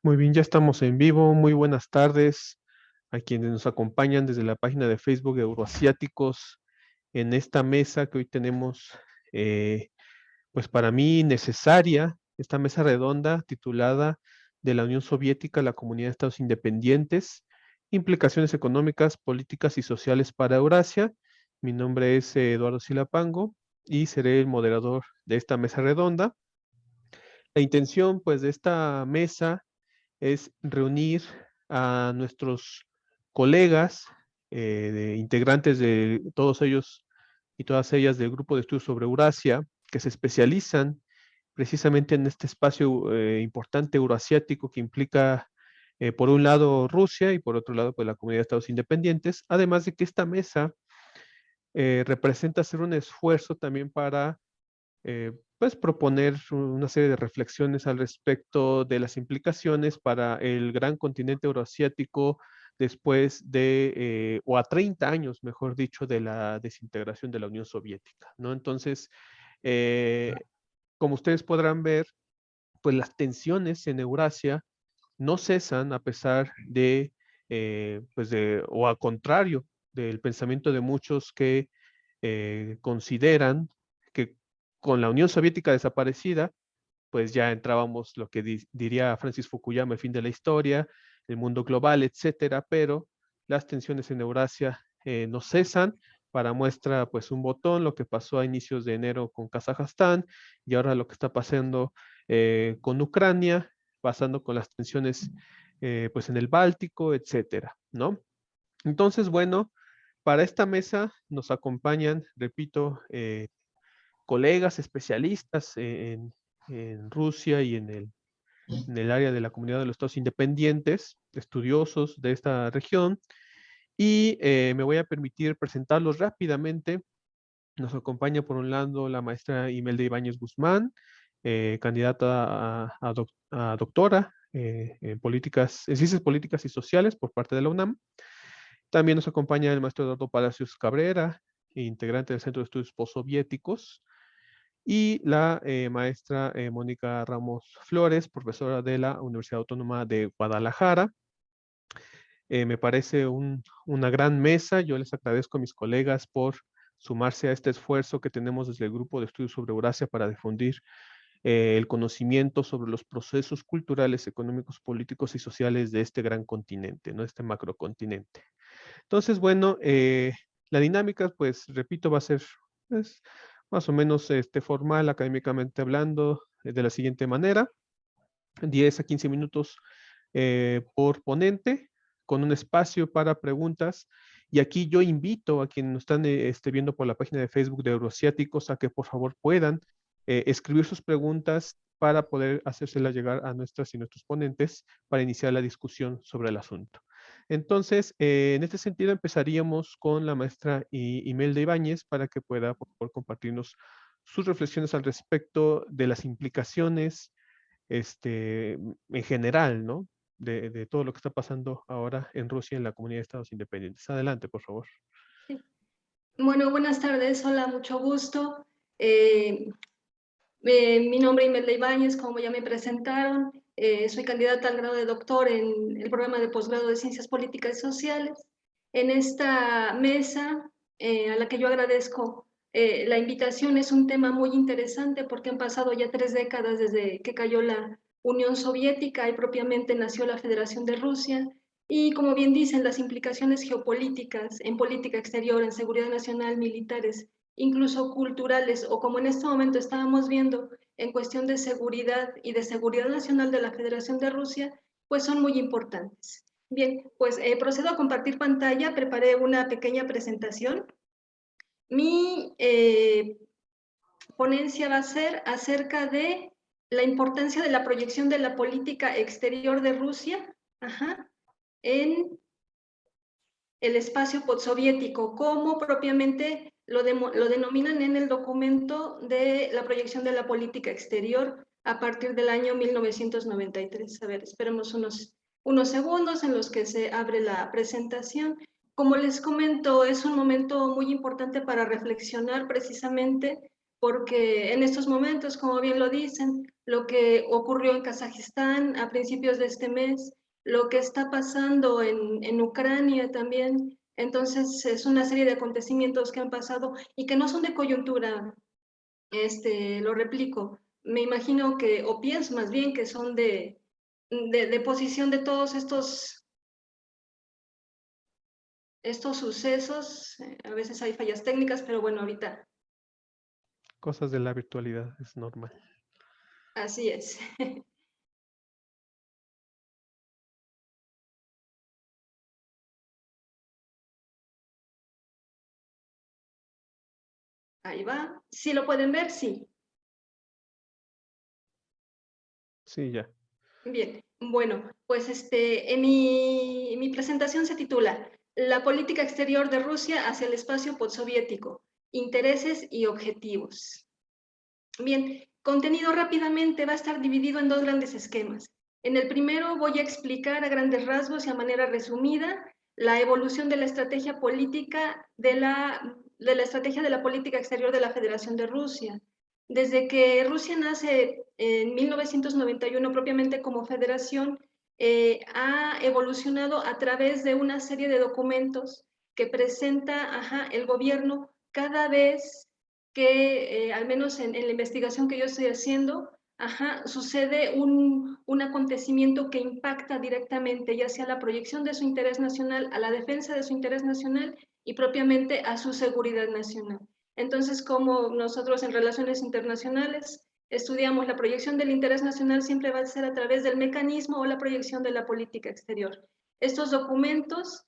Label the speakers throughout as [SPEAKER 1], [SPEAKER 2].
[SPEAKER 1] Muy bien, ya estamos en vivo. Muy buenas tardes a quienes nos acompañan desde la página de Facebook de Euroasiáticos en esta mesa que hoy tenemos, eh, pues para mí necesaria, esta mesa redonda titulada De la Unión Soviética a la Comunidad de Estados Independientes, implicaciones económicas, políticas y sociales para Eurasia. Mi nombre es Eduardo Silapango y seré el moderador de esta mesa redonda. La intención, pues, de esta mesa es reunir a nuestros colegas, integrantes de todos ellos y todas ellas del grupo de estudios sobre Eurasia, que se especializan precisamente en este espacio importante euroasiático que implica, por un lado, Rusia y por otro lado, pues la Comunidad de Estados Independientes, además de que esta mesa representa hacer un esfuerzo también para pues proponer una serie de reflexiones al respecto de las implicaciones para el gran continente euroasiático después de, o a 30 años, mejor dicho, de la desintegración de la Unión Soviética, ¿no? Entonces, eh, como ustedes podrán ver, pues las tensiones en Eurasia no cesan a pesar de, pues de, o al contrario, del pensamiento de muchos que consideran que con la Unión Soviética desaparecida, pues ya entrábamos lo que diría Francis Fukuyama, el fin de la historia, el mundo global, etcétera, pero las tensiones en Eurasia no cesan. Para muestra, pues un botón, lo que pasó a inicios de enero con Kazajstán y ahora lo que está pasando con Ucrania, pasando con las tensiones pues en el Báltico, etcétera, ¿no? Entonces, bueno, para esta mesa nos acompañan, repito, colegas especialistas en Rusia y en el área de la Comunidad de los Estados Independientes, estudiosos de esta región, y me voy a permitir presentarlos rápidamente. Nos acompaña por un lado la maestra Imelda Ibáñez Guzmán, candidata a doctora en ciencias políticas y sociales por parte de la UNAM. También nos acompaña el maestro Eduardo Palacios Cabrera, integrante del Centro de Estudios Postsoviéticos, y la maestra Mónica Ramos Flores, profesora de la Universidad Autónoma de Guadalajara. Me parece una gran mesa. Yo les agradezco a mis colegas por sumarse a este esfuerzo que tenemos desde el Grupo de Estudios sobre Eurasia para difundir el conocimiento sobre los procesos culturales, económicos, políticos y sociales de este gran continente, ¿no? Este macrocontinente. Entonces, bueno, la dinámica, pues, repito, va a ser pues, más o menos formal, académicamente hablando, de la siguiente manera: 10 a 15 minutos por ponente, con un espacio para preguntas. Y aquí yo invito a quienes nos están viendo por la página de Facebook de Euroasiáticos a que por favor puedan escribir sus preguntas para poder hacérselas llegar a nuestras y nuestros ponentes para iniciar la discusión sobre el asunto. Entonces, en este sentido, empezaríamos con la maestra Imelda Ibáñez para que pueda, por favor, compartirnos sus reflexiones al respecto de las implicaciones en general, ¿no? De todo lo que está pasando ahora en Rusia en la Comunidad de Estados Independientes. Adelante, por favor.
[SPEAKER 2] Sí. Bueno, buenas tardes, hola, mucho gusto. Eh, Mi nombre es Imelda Ibáñez, como ya me presentaron, soy candidata al grado de doctor en el programa de posgrado de Ciencias Políticas y Sociales. En esta mesa, a la que yo agradezco la invitación, es un tema muy interesante porque han pasado ya 3 décadas desde que cayó la Unión Soviética y propiamente nació la Federación de Rusia. Y como bien dicen, las implicaciones geopolíticas en política exterior, en seguridad nacional, militares, incluso culturales, o como en este momento estábamos viendo en cuestión de seguridad y de seguridad nacional de la Federación de Rusia, pues son muy importantes. Bien, pues procedo a compartir pantalla, preparé una pequeña presentación. Mi ponencia va a ser acerca de la importancia de la proyección de la política exterior de Rusia en el espacio postsoviético, como propiamente lo denominan en el documento de la proyección de la política exterior a partir del año 1993. A ver, esperemos unos segundos en los que se abre la presentación. Como les comento, es un momento muy importante para reflexionar precisamente porque en estos momentos, como bien lo dicen, lo que ocurrió en Kazajistán a principios de este mes, lo que está pasando en Ucrania también, entonces es una serie de acontecimientos que han pasado y que no son de coyuntura, lo replico, me imagino que, o pienso más bien que son de posición de todos estos sucesos, a veces hay fallas técnicas, pero bueno, ahorita
[SPEAKER 1] Cosas de la virtualidad, es normal.
[SPEAKER 2] así es. Ahí va. ¿Sí lo pueden ver? Sí.
[SPEAKER 1] Sí, ya.
[SPEAKER 2] Bien. Bueno, pues en mi presentación se titula La política exterior de Rusia hacia el espacio postsoviético, intereses y objetivos. Bien, contenido rápidamente va a estar dividido en dos grandes esquemas. En el primero voy a explicar a grandes rasgos y a manera resumida la evolución de la estrategia política de la estrategia de la política exterior de la Federación de Rusia. Desde que Rusia nace en 1991 propiamente como federación, ha evolucionado a través de una serie de documentos que presenta el gobierno cada vez que, al menos en la investigación que yo estoy haciendo, sucede un acontecimiento que impacta directamente, ya sea la proyección de su interés nacional, a la defensa de su interés nacional y propiamente a su seguridad nacional. Entonces, como nosotros en relaciones internacionales estudiamos la proyección del interés nacional, siempre va a ser a través del mecanismo o la proyección de la política exterior. Estos documentos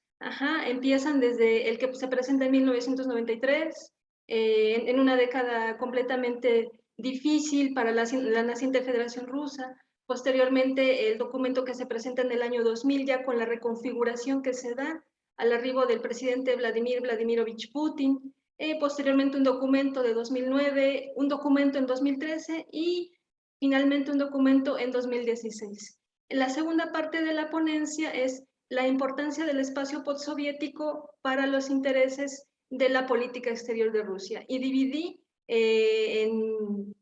[SPEAKER 2] empiezan desde el que se presenta en 1993, en una década completamente difícil para la naciente Federación Rusa. Posteriormente, el documento que se presenta en el año 2000, ya con la reconfiguración que se da al arribo del presidente Vladimir Vladimirovich Putin. Posteriormente, un documento de 2009, un documento en 2013 y finalmente un documento en 2016. En la segunda parte de la ponencia es la importancia del espacio postsoviético para los intereses de la política exterior de Rusia y dividí en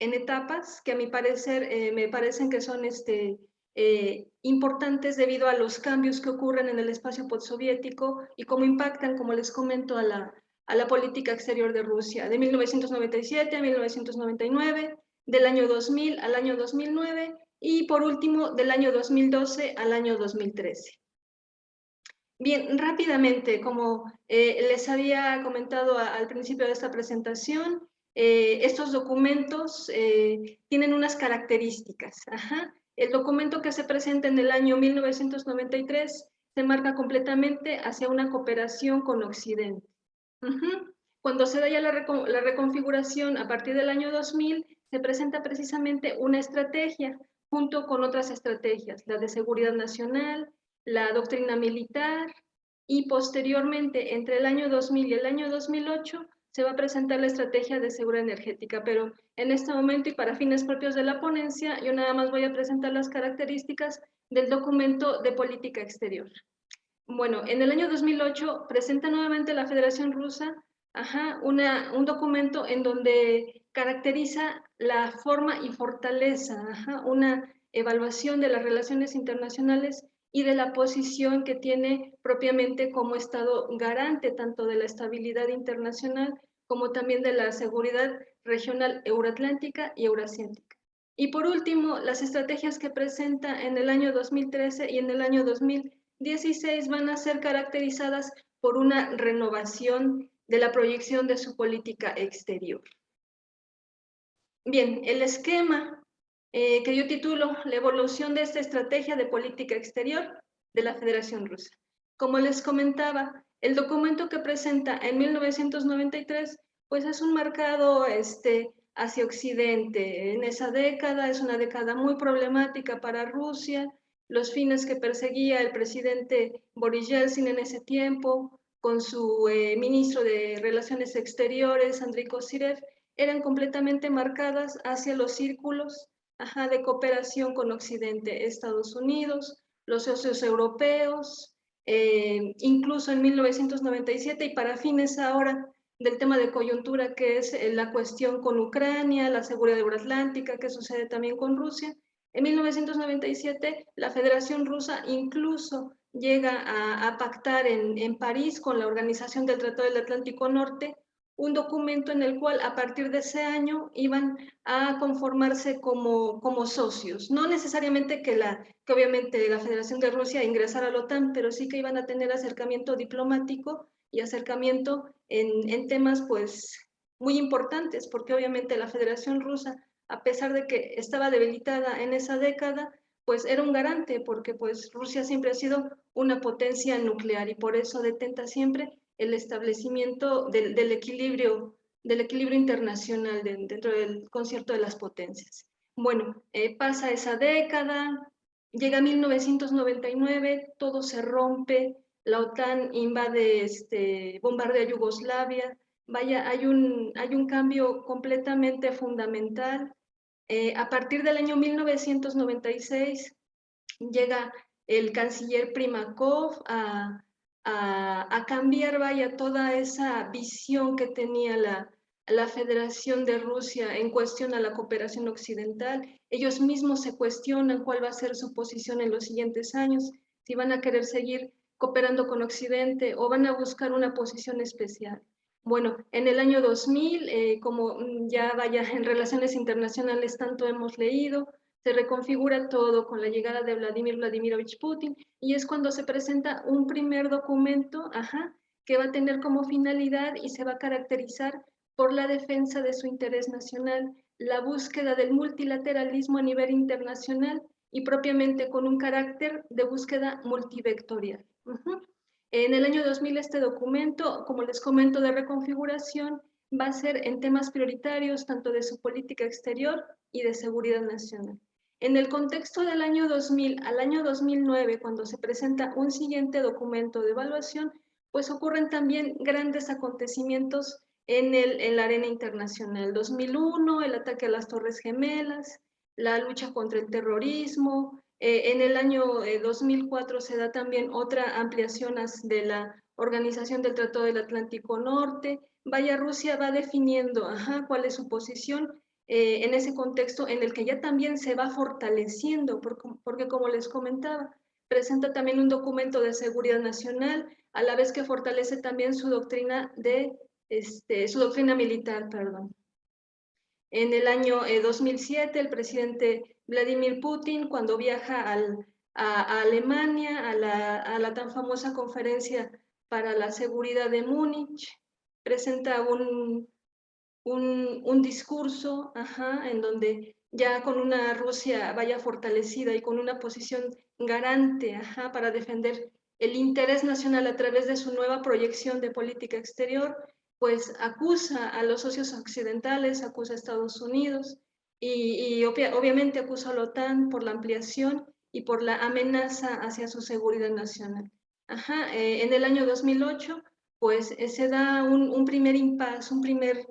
[SPEAKER 2] etapas que a mi parecer me parecen que son importantes debido a los cambios que ocurren en el espacio postsoviético y cómo impactan, como les comento, a la política exterior de Rusia, de 1997 a 1999, del año 2000 al año 2009 y por último del año 2012 al año 2013. Bien, rápidamente, como les había comentado al principio de esta presentación, estos documentos tienen unas características. El documento que se presenta en el año 1993 se marca completamente hacia una cooperación con Occidente. Cuando se da ya la reconfiguración a partir del año 2000, se presenta precisamente una estrategia junto con otras estrategias, la de seguridad nacional, la doctrina militar y posteriormente, entre el año 2000 y el año 2008, se va a presentar la estrategia de seguridad energética, pero en este momento y para fines propios de la ponencia, yo nada más voy a presentar las características del documento de política exterior. Bueno, en el año 2008 presenta nuevamente la Federación Rusa un documento en donde caracteriza la forma y fortaleza, una evaluación de las relaciones internacionales y de la posición que tiene propiamente como Estado garante tanto de la estabilidad internacional como también de la seguridad regional euroatlántica y euroasiática. Y por último, las estrategias que presenta en el año 2013 y en el año 2016 van a ser caracterizadas por una renovación de la proyección de su política exterior. Bien, el esquema que yo titulo La evolución de esta estrategia de política exterior de la Federación Rusa. Como les comentaba, el documento que presenta en 1993 pues es un marcado hacia Occidente. En esa década es una década muy problemática para Rusia. Los fines que perseguía el presidente Boris Yeltsin en ese tiempo, con su ministro de Relaciones Exteriores, Andrei Kozyrev, eran completamente marcadas hacia los círculos de cooperación con Occidente, Estados Unidos, los socios europeos, incluso en 1997 y para fines ahora del tema de coyuntura que es la cuestión con Ucrania, la seguridad euroatlántica, que sucede también con Rusia. En 1997, la Federación Rusa incluso llega a pactar en París con la Organización del Tratado del Atlántico Norte un documento en el cual a partir de ese año iban a conformarse como socios. No necesariamente que obviamente la Federación de Rusia ingresara a la OTAN, pero sí que iban a tener acercamiento diplomático y acercamiento en temas pues muy importantes, porque obviamente la Federación Rusa, a pesar de que estaba debilitada en esa década, pues era un garante, porque pues Rusia siempre ha sido una potencia nuclear y por eso detenta siempre el establecimiento del equilibrio internacional dentro del concierto de las potencias. Bueno, pasa esa década, llega 1999, todo se rompe, la OTAN invade, bombardea Yugoslavia, vaya, hay un cambio completamente fundamental. A partir del año 1996 llega el canciller Primakov a cambiar, vaya, toda esa visión que tenía la Federación de Rusia en cuestión a la cooperación occidental. Ellos mismos se cuestionan cuál va a ser su posición en los siguientes años, si van a querer seguir cooperando con Occidente o van a buscar una posición especial. Bueno, en el año 2000, como ya vaya en relaciones internacionales tanto hemos leído, se reconfigura todo con la llegada de Vladimir Vladimirovich Putin y es cuando se presenta un primer documento, que va a tener como finalidad y se va a caracterizar por la defensa de su interés nacional, la búsqueda del multilateralismo a nivel internacional y propiamente con un carácter de búsqueda multivectorial. En el año 2000 este documento, como les comento, de reconfiguración, va a ser en temas prioritarios tanto de su política exterior y de seguridad nacional. En el contexto del año 2000 al año 2009, cuando se presenta un siguiente documento de evaluación, pues ocurren también grandes acontecimientos en la arena internacional. 2001, el ataque a las Torres Gemelas, la lucha contra el terrorismo. En el año 2004 se da también otra ampliación de la Organización del Tratado del Atlántico Norte. Vaya, Rusia va definiendo cuál es su posición en ese contexto en el que ya también se va fortaleciendo, porque como les comentaba, presenta también un documento de seguridad nacional, a la vez que fortalece también su doctrina su doctrina militar, perdón. En el año 2007, el presidente Vladimir Putin, cuando viaja a Alemania, a la tan famosa conferencia para la seguridad de Múnich, presenta un discurso en donde ya con una Rusia vaya fortalecida y con una posición garante para defender el interés nacional a través de su nueva proyección de política exterior, pues acusa a los socios occidentales, acusa a Estados Unidos y obviamente acusa a la OTAN por la ampliación y por la amenaza hacia su seguridad nacional. En el año 2008, pues se da un primer impasse, un primer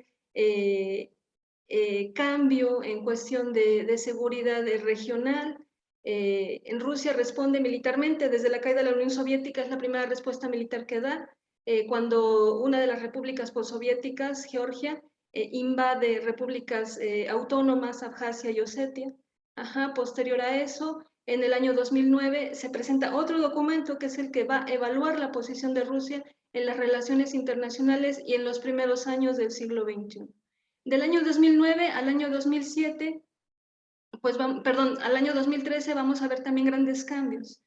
[SPEAKER 2] cambio en cuestión de seguridad regional. En Rusia responde militarmente, desde la caída de la Unión Soviética es la primera respuesta militar que da, cuando una de las repúblicas postsoviéticas, Georgia, invade repúblicas autónomas, Abjasia y Osetia. Posterior a eso, en el año 2009 se presenta otro documento que es el que va a evaluar la posición de Rusia en las relaciones internacionales y en los primeros años del siglo XXI. Del año 2009 al año 2007, pues perdón, al año 2013 vamos a ver también grandes cambios.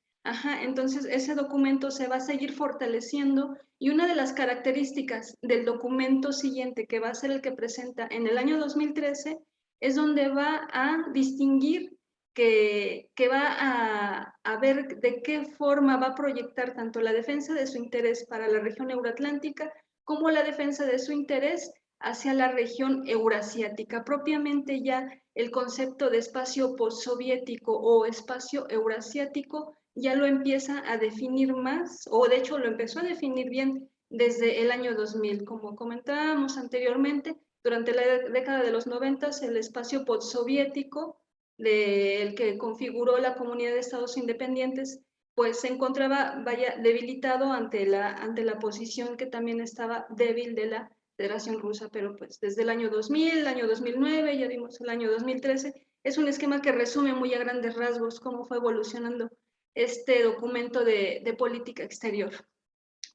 [SPEAKER 2] Entonces ese documento se va a seguir fortaleciendo y una de las características del documento siguiente, que va a ser el que presenta en el año 2013, es donde va a distinguir que va a ver de qué forma va a proyectar tanto la defensa de su interés para la región euroatlántica como la defensa de su interés hacia la región eurasiática. Propiamente ya el concepto de espacio postsoviético o espacio eurasiático ya lo empieza a definir más, o de hecho lo empezó a definir bien desde el año 2000. Como comentábamos anteriormente, durante la década de los 90, el espacio postsoviético, del que configuró la Comunidad de Estados Independientes, pues se encontraba, vaya, debilitado ante la posición que también estaba débil de la Federación Rusa, pero pues desde el año 2000, el año 2009, ya vimos el año 2013, es un esquema que resume muy a grandes rasgos cómo fue evolucionando este documento de política exterior.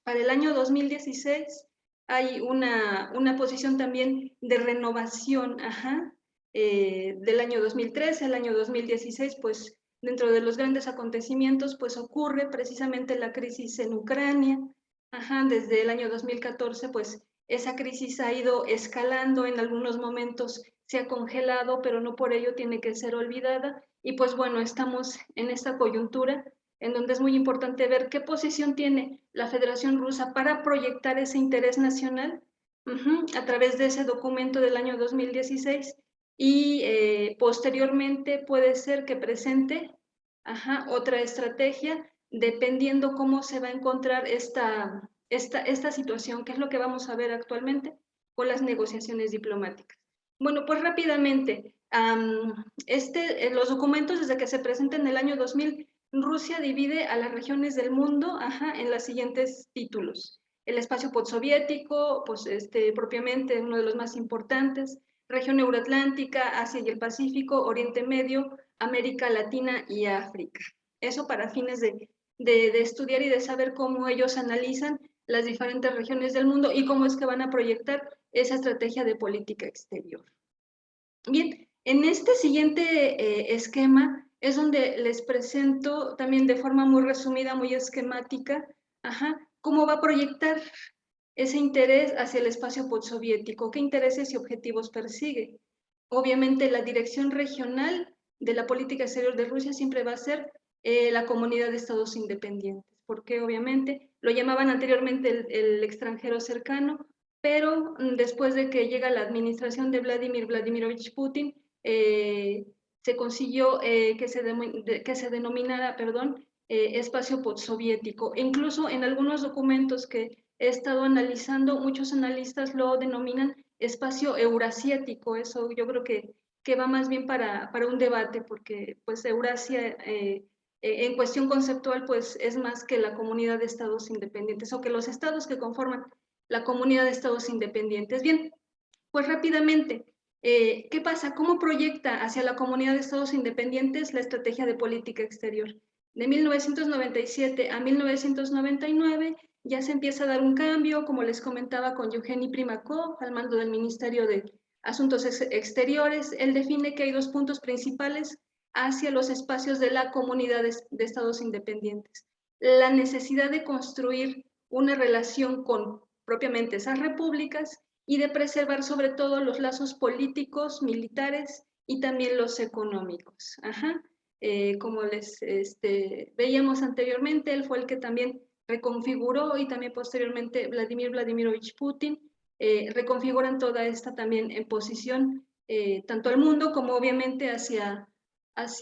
[SPEAKER 2] Para el año 2016 hay una posición también de renovación, del año 2013 al año 2016, pues dentro de los grandes acontecimientos, pues ocurre precisamente la crisis en Ucrania, desde el año 2014, pues esa crisis ha ido escalando, en algunos momentos se ha congelado, pero no por ello tiene que ser olvidada, y pues bueno, estamos en esta coyuntura en donde es muy importante ver qué posición tiene la Federación Rusa para proyectar ese interés nacional a través de ese documento del año 2016 y posteriormente puede ser que presente otra estrategia dependiendo cómo se va a encontrar esta situación, que es lo que vamos a ver actualmente con las negociaciones diplomáticas. Bueno, pues rápidamente, los documentos desde que se presentan en el año 2000, Rusia divide a las regiones del mundo en los siguientes títulos. El espacio postsoviético, pues propiamente uno de los más importantes, región euroatlántica, Asia y el Pacífico, Oriente Medio, América Latina y África. Eso para fines de estudiar y de saber cómo ellos analizan las diferentes regiones del mundo y cómo es que van a proyectar esa estrategia de política exterior. Bien, en este siguiente esquema es donde les presento también de forma muy resumida, muy esquemática, cómo va a proyectar ese interés hacia el espacio postsoviético, qué intereses y objetivos persigue. Obviamente la dirección regional de la política exterior de Rusia siempre va a ser la comunidad de estados independientes, porque obviamente lo llamaban anteriormente el extranjero cercano, pero después de que llega la administración de Vladimir Vladimirovich Putin, se consiguió que se denominara, espacio postsoviético. Incluso en algunos documentos que he estado analizando, muchos analistas lo denominan espacio eurasiático. Eso yo creo que va más bien para un debate, porque pues Eurasia en cuestión conceptual pues es más que la comunidad de estados independientes o que los estados que conforman la comunidad de estados independientes. Bien, pues rápidamente, ¿qué pasa? ¿Cómo proyecta hacia la comunidad de estados independientes la estrategia de política exterior? De 1997 a 1999 ya se empieza a dar un cambio, como les comentaba, con Yevgeny Primakov al mando del Ministerio de Asuntos Exteriores. Él define que hay dos puntos principales hacia los espacios de la comunidad de estados independientes. La necesidad de construir una relación con propiamente esas repúblicas y de preservar sobre todo los lazos políticos, militares y también los económicos. Como les veíamos anteriormente, él fue el que también reconfiguró y también posteriormente Vladimir Vladimirovich Putin reconfiguran toda esta también en posición tanto al mundo como obviamente hacia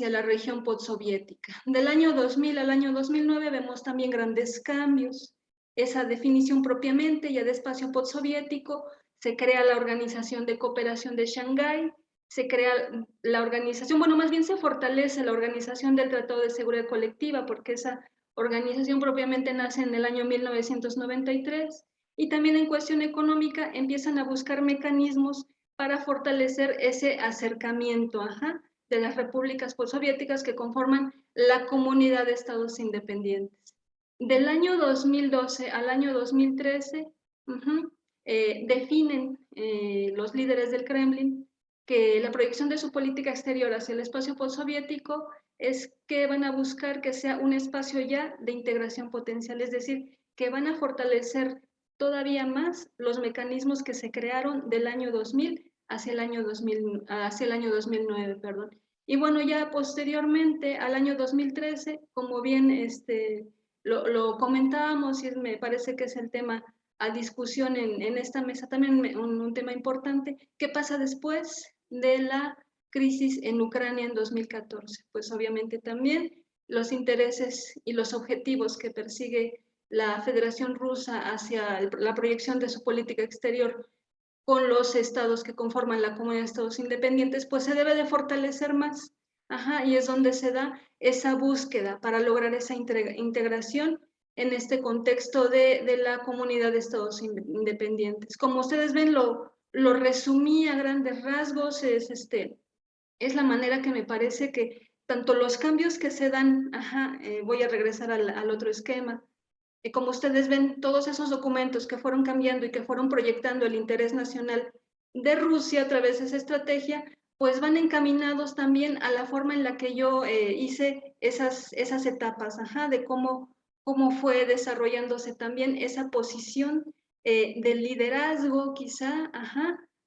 [SPEAKER 2] la región postsoviética. Del año 2000 al año 2009 vemos también grandes cambios. Esa definición propiamente ya de espacio postsoviético, se crea la Organización de Cooperación de Shanghái, se crea la organización, bueno, más bien se fortalece la Organización del Tratado de Seguridad Colectiva, porque esa organización propiamente nace en el año 1993, y también en cuestión económica empiezan a buscar mecanismos para fortalecer ese acercamiento de las repúblicas postsoviéticas que conforman la comunidad de estados independientes. Del año 2012 al año 2013, definen los líderes del Kremlin que la proyección de su política exterior hacia el espacio postsoviético es que van a buscar que sea un espacio ya de integración potencial, es decir, que van a fortalecer todavía más los mecanismos que se crearon del año 2000 hacia el año 2009, perdón. Y bueno, ya posteriormente al año 2013, como bien lo comentábamos y me parece que es el tema a discusión en esta mesa, también un tema importante, ¿qué pasa después de la crisis en Ucrania en 2014? Pues obviamente también los intereses y los objetivos que persigue la Federación Rusa hacia la proyección de su política exterior con los estados que conforman la comunidad de estados independientes, pues se debe de fortalecer más. Y es donde se da esa búsqueda para lograr esa integración en este contexto de la comunidad de estados independientes. Como ustedes ven, lo resumí a grandes rasgos, es la manera que me parece que tanto los cambios que se dan, voy a regresar al otro esquema, como ustedes ven, todos esos documentos que fueron cambiando y que fueron proyectando el interés nacional de Rusia a través de esa estrategia, pues van encaminados también a la forma en la que yo hice esas etapas, de cómo fue desarrollándose también esa posición del liderazgo quizá,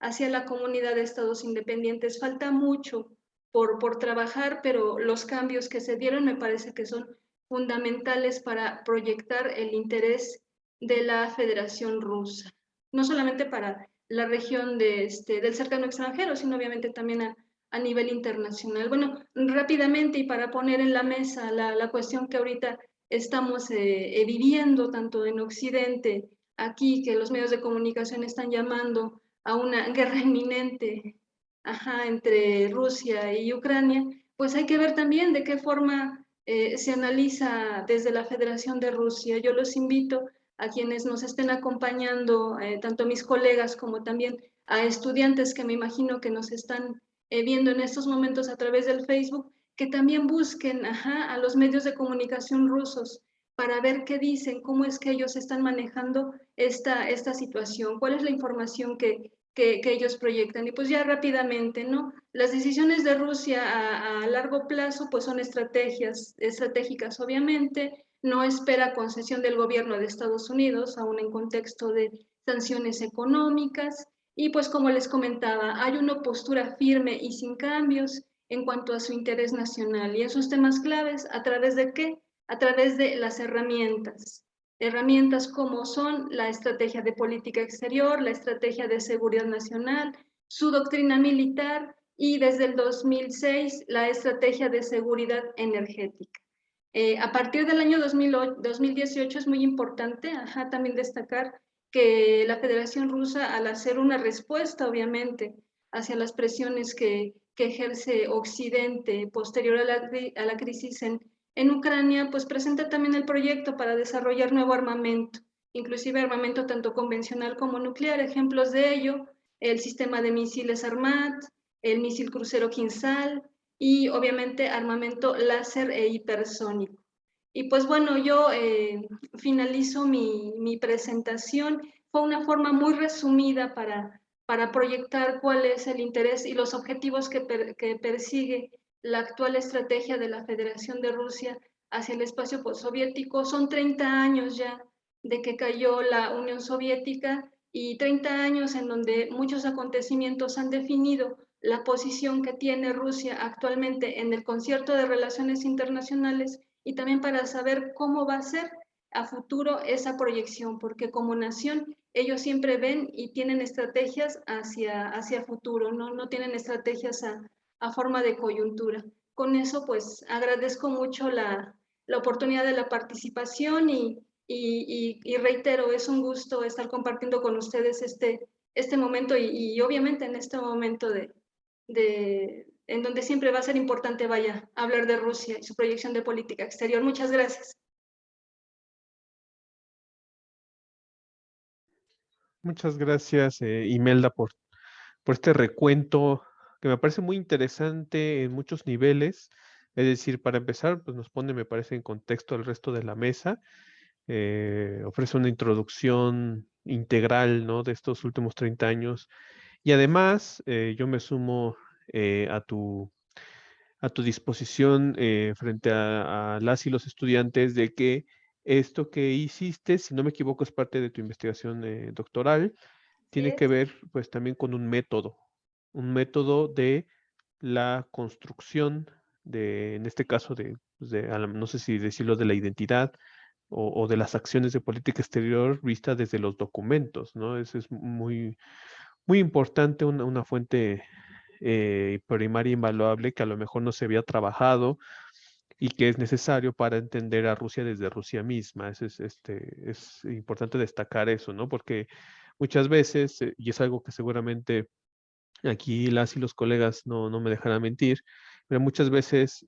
[SPEAKER 2] hacia la comunidad de estados independientes. Falta mucho por trabajar, pero los cambios que se dieron me parece que son fundamentales para proyectar el interés de la Federación Rusa, no solamente para la región del cercano extranjero, sino obviamente también a nivel internacional. Bueno, rápidamente y para poner en la mesa la cuestión que ahorita estamos viviendo, tanto en Occidente, aquí que los medios de comunicación están llamando a una guerra inminente entre Rusia y Ucrania, pues hay que ver también de qué forma se analiza desde la Federación de Rusia. Yo los invito a quienes nos estén acompañando, tanto mis colegas como también a estudiantes que me imagino que nos están viendo en estos momentos a través del Facebook, que también busquen a los medios de comunicación rusos para ver qué dicen, cómo es que ellos están manejando esta situación, cuál es la información que ellos proyectan. Y pues ya rápidamente, ¿no? Las decisiones de Rusia a largo plazo pues son estratégicas, obviamente. No espera concesión del gobierno de Estados Unidos, aún en contexto de sanciones económicas. Y pues como les comentaba, hay una postura firme y sin cambios en cuanto a su interés nacional y esos temas claves, ¿a través de qué? A través de las herramientas como son la estrategia de política exterior, la estrategia de seguridad nacional, su doctrina militar y desde el 2006 la estrategia de seguridad energética. A partir del año 2018 es muy importante también destacar que la Federación Rusa, al hacer una respuesta, obviamente, hacia las presiones que ejerce Occidente posterior a la crisis en Ucrania, pues presenta también el proyecto para desarrollar nuevo armamento, inclusive armamento tanto convencional como nuclear. Ejemplos de ello, el sistema de misiles Armat, el misil crucero Kinsal y obviamente armamento láser e hipersónico. Y pues bueno, yo finalizo mi presentación. Fue una forma muy resumida para proyectar cuál es el interés y los objetivos que persigue la actual estrategia de la Federación de Rusia hacia el espacio postsoviético. Son 30 años ya de que cayó la Unión Soviética y 30 años en donde muchos acontecimientos han definido la posición que tiene Rusia actualmente en el concierto de relaciones internacionales y también para saber cómo va a ser a futuro esa proyección, porque como nación ellos siempre ven y tienen estrategias hacia futuro, no tienen estrategias a forma de coyuntura. Con eso, pues agradezco mucho la oportunidad de la participación y reitero, es un gusto estar compartiendo con ustedes este momento y obviamente en este momento en donde siempre va a ser importante, vaya, hablar de Rusia y su proyección de política exterior. Muchas gracias.
[SPEAKER 1] Muchas gracias, Imelda, por este recuento que me parece muy interesante en muchos niveles. Es decir, para empezar, pues nos pone, me parece, en contexto al resto de la mesa. Ofrece una introducción integral, ¿no? De estos últimos 30 años. Y además, yo me sumo a tu disposición frente a las y los estudiantes de que esto que hiciste, si no me equivoco, es parte de tu investigación doctoral,
[SPEAKER 2] Así
[SPEAKER 1] tiene
[SPEAKER 2] es.
[SPEAKER 1] que ver pues también con un método de la construcción de, en este caso, pues, no sé si decirlo, de la identidad o de las acciones de política exterior vista desde los documentos, ¿no? Eso es muy, muy importante, una fuente primaria invaluable que a lo mejor no se había trabajado y que es necesario para entender a Rusia desde Rusia misma. Es importante destacar eso, ¿no? Porque muchas veces, y es algo que seguramente aquí las y los colegas no me dejarán mentir, pero muchas veces,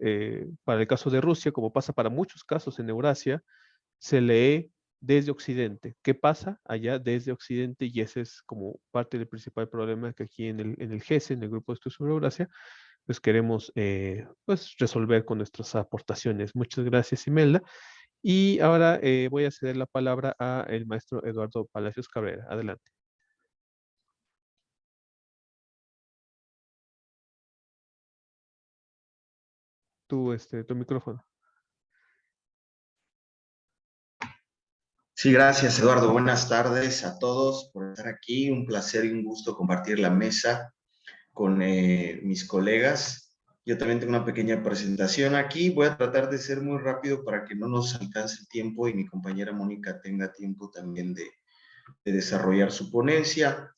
[SPEAKER 1] para el caso de Rusia, como pasa para muchos casos en Eurasia, se lee desde Occidente. ¿Qué pasa allá desde Occidente? Y ese es como parte del principal problema que aquí en el GESE, en el Grupo de Estudios sobre Eurasia, pues queremos pues resolver con nuestras aportaciones. Muchas gracias, Imelda. Y ahora voy a ceder la palabra a el maestro Eduardo Palacios Cabrera. Adelante. Tu micrófono.
[SPEAKER 3] Sí, gracias, Eduardo. Buenas tardes a todos por estar aquí. Un placer y un gusto compartir la mesa con mis colegas. Yo también tengo una pequeña presentación aquí. Voy a tratar de ser muy rápido para que no nos alcance el tiempo y mi compañera Mónica tenga tiempo también de desarrollar su ponencia.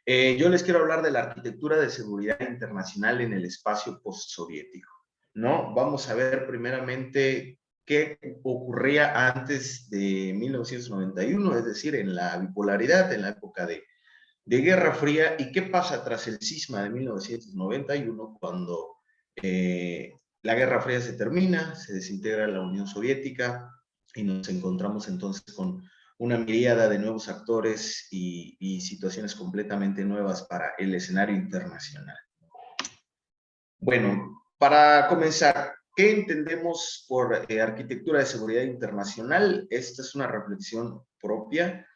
[SPEAKER 3] Yo les quiero hablar de la arquitectura de seguridad internacional en el espacio postsoviético, ¿no? Vamos a ver primeramente qué ocurría antes de 1991, es decir, en la bipolaridad, en la época de Guerra Fría, y qué pasa tras el cisma de 1991, cuando la Guerra Fría se termina, se desintegra la Unión Soviética y nos encontramos entonces con una miríada de nuevos actores y situaciones completamente nuevas para el escenario internacional. Bueno, para comenzar, ¿qué entendemos por arquitectura de seguridad internacional? Esta es una reflexión propia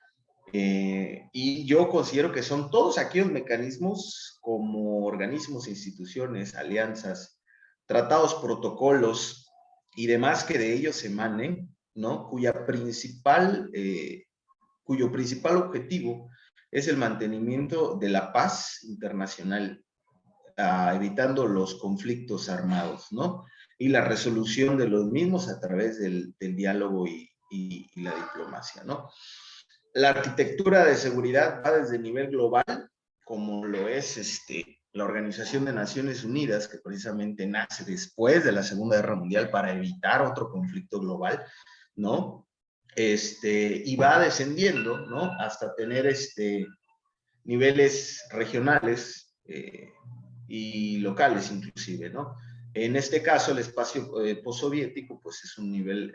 [SPEAKER 3] y yo considero que son todos aquellos mecanismos como organismos, instituciones, alianzas, tratados, protocolos y demás que de ellos emanen, ¿no? Cuyo principal objetivo es el mantenimiento de la paz internacional, evitando los conflictos armados, ¿no? Y la resolución de los mismos a través del diálogo y la diplomacia, ¿no? La arquitectura de seguridad va desde el nivel global, como lo es la Organización de Naciones Unidas, que precisamente nace después de la Segunda Guerra Mundial para evitar otro conflicto global, ¿no? Y va descendiendo, ¿no? Hasta tener niveles regionales y locales inclusive, ¿no? En este caso, el espacio postsoviético, pues es un nivel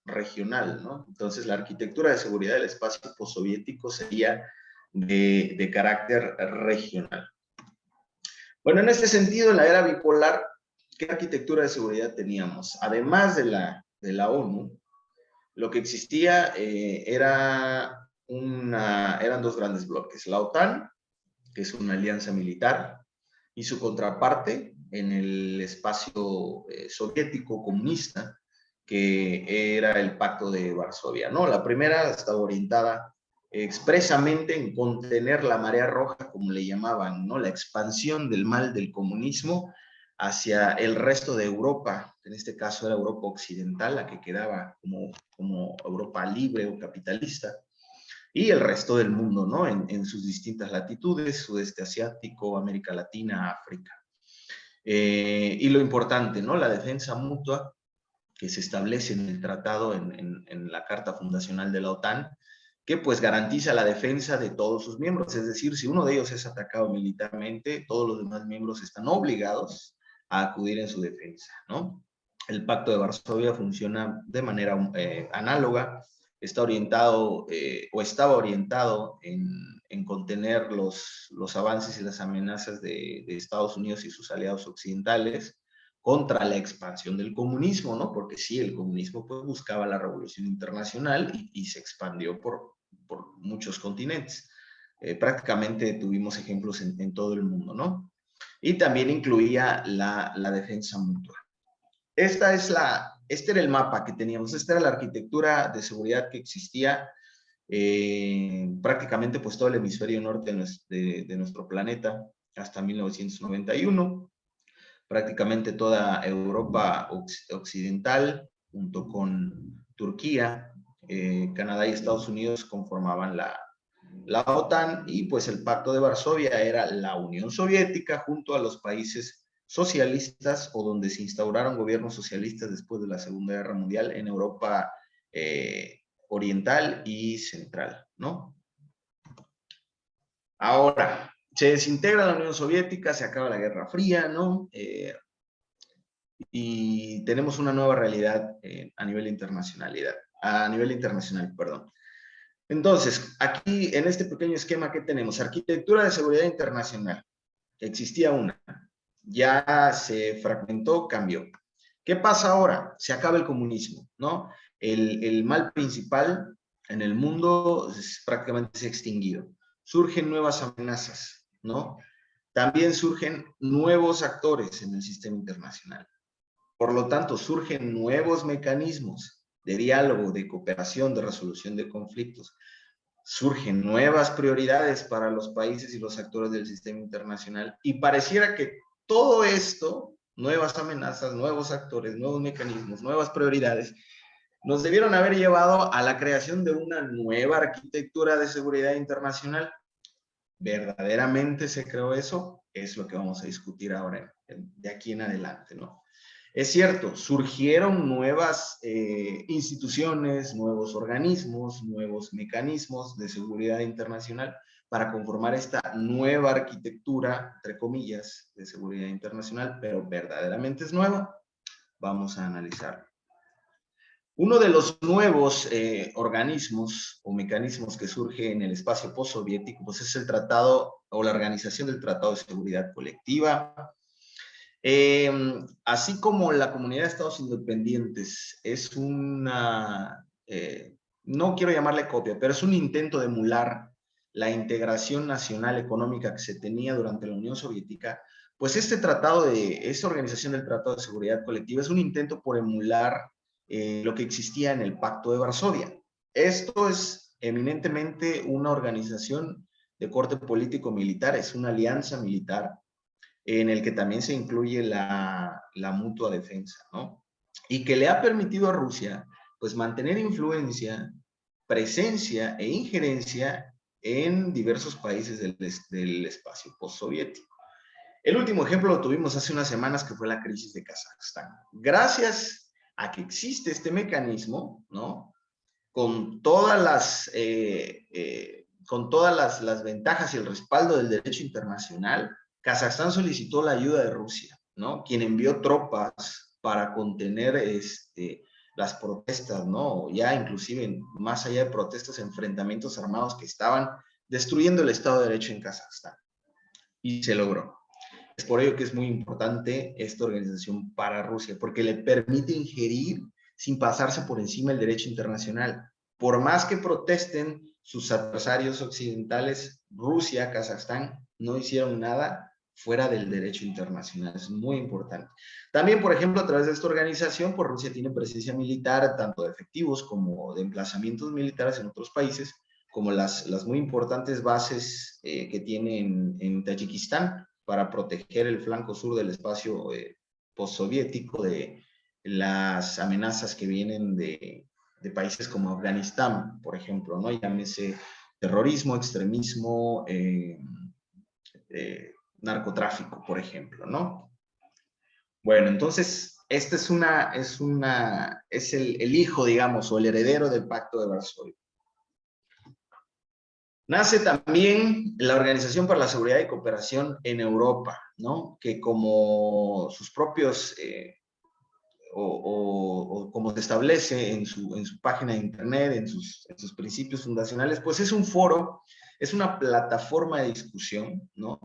[SPEAKER 3] regional, ¿no? Entonces, la arquitectura de seguridad del espacio postsoviético sería de carácter regional. Bueno, en este sentido, en la era bipolar, ¿qué arquitectura de seguridad teníamos? Además de la ONU, lo que existía eran dos grandes bloques. La OTAN, que es una alianza militar, y su contraparte en el espacio soviético comunista, que era el Pacto de Varsovia, ¿no? La primera estaba orientada expresamente en contener la marea roja, como le llamaban, ¿no? La expansión del mal del comunismo hacia el resto de Europa, en este caso era Europa occidental, la que quedaba como Europa libre o capitalista, y el resto del mundo, ¿no? En sus distintas latitudes, sudeste asiático, América Latina, África. Y lo importante, ¿no? La defensa mutua que se establece en el tratado, en la Carta Fundacional de la OTAN, que pues garantiza la defensa de todos sus miembros. Es decir, si uno de ellos es atacado militarmente, todos los demás miembros están obligados a acudir en su defensa, ¿no? El Pacto de Varsovia funciona de manera análoga, está orientado o estaba orientado en contener los avances y las amenazas de Estados Unidos y sus aliados occidentales contra la expansión del comunismo, ¿no? Porque sí, el comunismo pues buscaba la revolución internacional y se expandió por muchos continentes. Prácticamente tuvimos ejemplos en todo el mundo, ¿no? Y también incluía la defensa mutua. Este era el mapa que teníamos, esta era la arquitectura de seguridad que existía prácticamente pues todo el hemisferio norte de nuestro planeta hasta 1991. Prácticamente toda Europa occidental, junto con Turquía, Canadá y Estados Unidos conformaban la OTAN, y pues el Pacto de Varsovia era la Unión Soviética junto a los países socialistas o donde se instauraron gobiernos socialistas después de la Segunda Guerra Mundial en Europa oriental y central, ¿no? Ahora, se desintegra la Unión Soviética, se acaba la Guerra Fría, ¿no? Y tenemos una nueva realidad a nivel internacionalidad. a nivel internacional, perdón. Entonces, aquí en este pequeño esquema que tenemos, arquitectura de seguridad internacional. Existía una, ya se fragmentó, cambió. ¿Qué pasa ahora? Se acaba el comunismo, ¿no? El mal principal en el mundo prácticamente se ha extinguido. Surgen nuevas amenazas, ¿no? También surgen nuevos actores en el sistema internacional. Por lo tanto, surgen nuevos mecanismos de diálogo, de cooperación, de resolución de conflictos. Surgen nuevas prioridades para los países y los actores del sistema internacional y pareciera que todo esto, nuevas amenazas, nuevos actores, nuevos mecanismos, nuevas prioridades, nos debieron haber llevado a la creación de una nueva arquitectura de seguridad internacional. ¿Verdaderamente se creó eso? Es lo que vamos a discutir ahora, de aquí en adelante, ¿no? Es cierto, surgieron nuevas instituciones, nuevos organismos, nuevos mecanismos de seguridad internacional para conformar esta nueva arquitectura, entre comillas, de seguridad internacional, pero verdaderamente es nueva. Vamos a analizarlo. Uno de los nuevos organismos o mecanismos que surge en el espacio postsoviético, pues es el Tratado o la Organización del Tratado de Seguridad Colectiva. Así como la Comunidad de Estados Independientes es una, no quiero llamarle copia, pero es un intento de emular la integración nacional económica que se tenía durante la Unión Soviética, pues esta organización del Tratado de Seguridad Colectiva es un intento por emular lo que existía en el Pacto de Varsovia. Esto es eminentemente una organización de corte político-militar, es una alianza militar en el que también se incluye la mutua defensa, ¿no? Y que le ha permitido a Rusia, pues, mantener influencia, presencia e injerencia en diversos países del espacio postsoviético. El último ejemplo lo tuvimos hace unas semanas, que fue la crisis de Kazajstán. Gracias a que existe este mecanismo, ¿no? Con todas las ventajas y el respaldo del derecho internacional, Kazajstán solicitó la ayuda de Rusia, ¿no? Quien envió tropas para contener las protestas, ¿no? Ya inclusive, más allá de protestas, enfrentamientos armados que estaban destruyendo el Estado de Derecho en Kazajstán. Y se logró. Es por ello que es muy importante esta organización para Rusia, porque le permite ingerir sin pasarse por encima del derecho internacional. Por más que protesten sus adversarios occidentales, Rusia, Kazajstán, no hicieron nada fuera del derecho internacional. Es muy importante. También, por ejemplo, a través de esta organización, pues Rusia tiene presencia militar, tanto de efectivos como de emplazamientos militares en otros países, como las muy importantes bases que tiene en Tayikistán, para proteger el flanco sur del espacio postsoviético de las amenazas que vienen de países como Afganistán, por ejemplo, ¿no? Llámese terrorismo, extremismo, narcotráfico, por ejemplo, ¿no? Bueno, entonces, este es el hijo, digamos, o el heredero del Pacto de Varsovia. Nace también la Organización para la Seguridad y Cooperación en Europa, ¿no? Que como sus propios, o como se establece en su página de internet, en sus principios fundacionales, pues es un foro, es una plataforma de discusión, ¿no?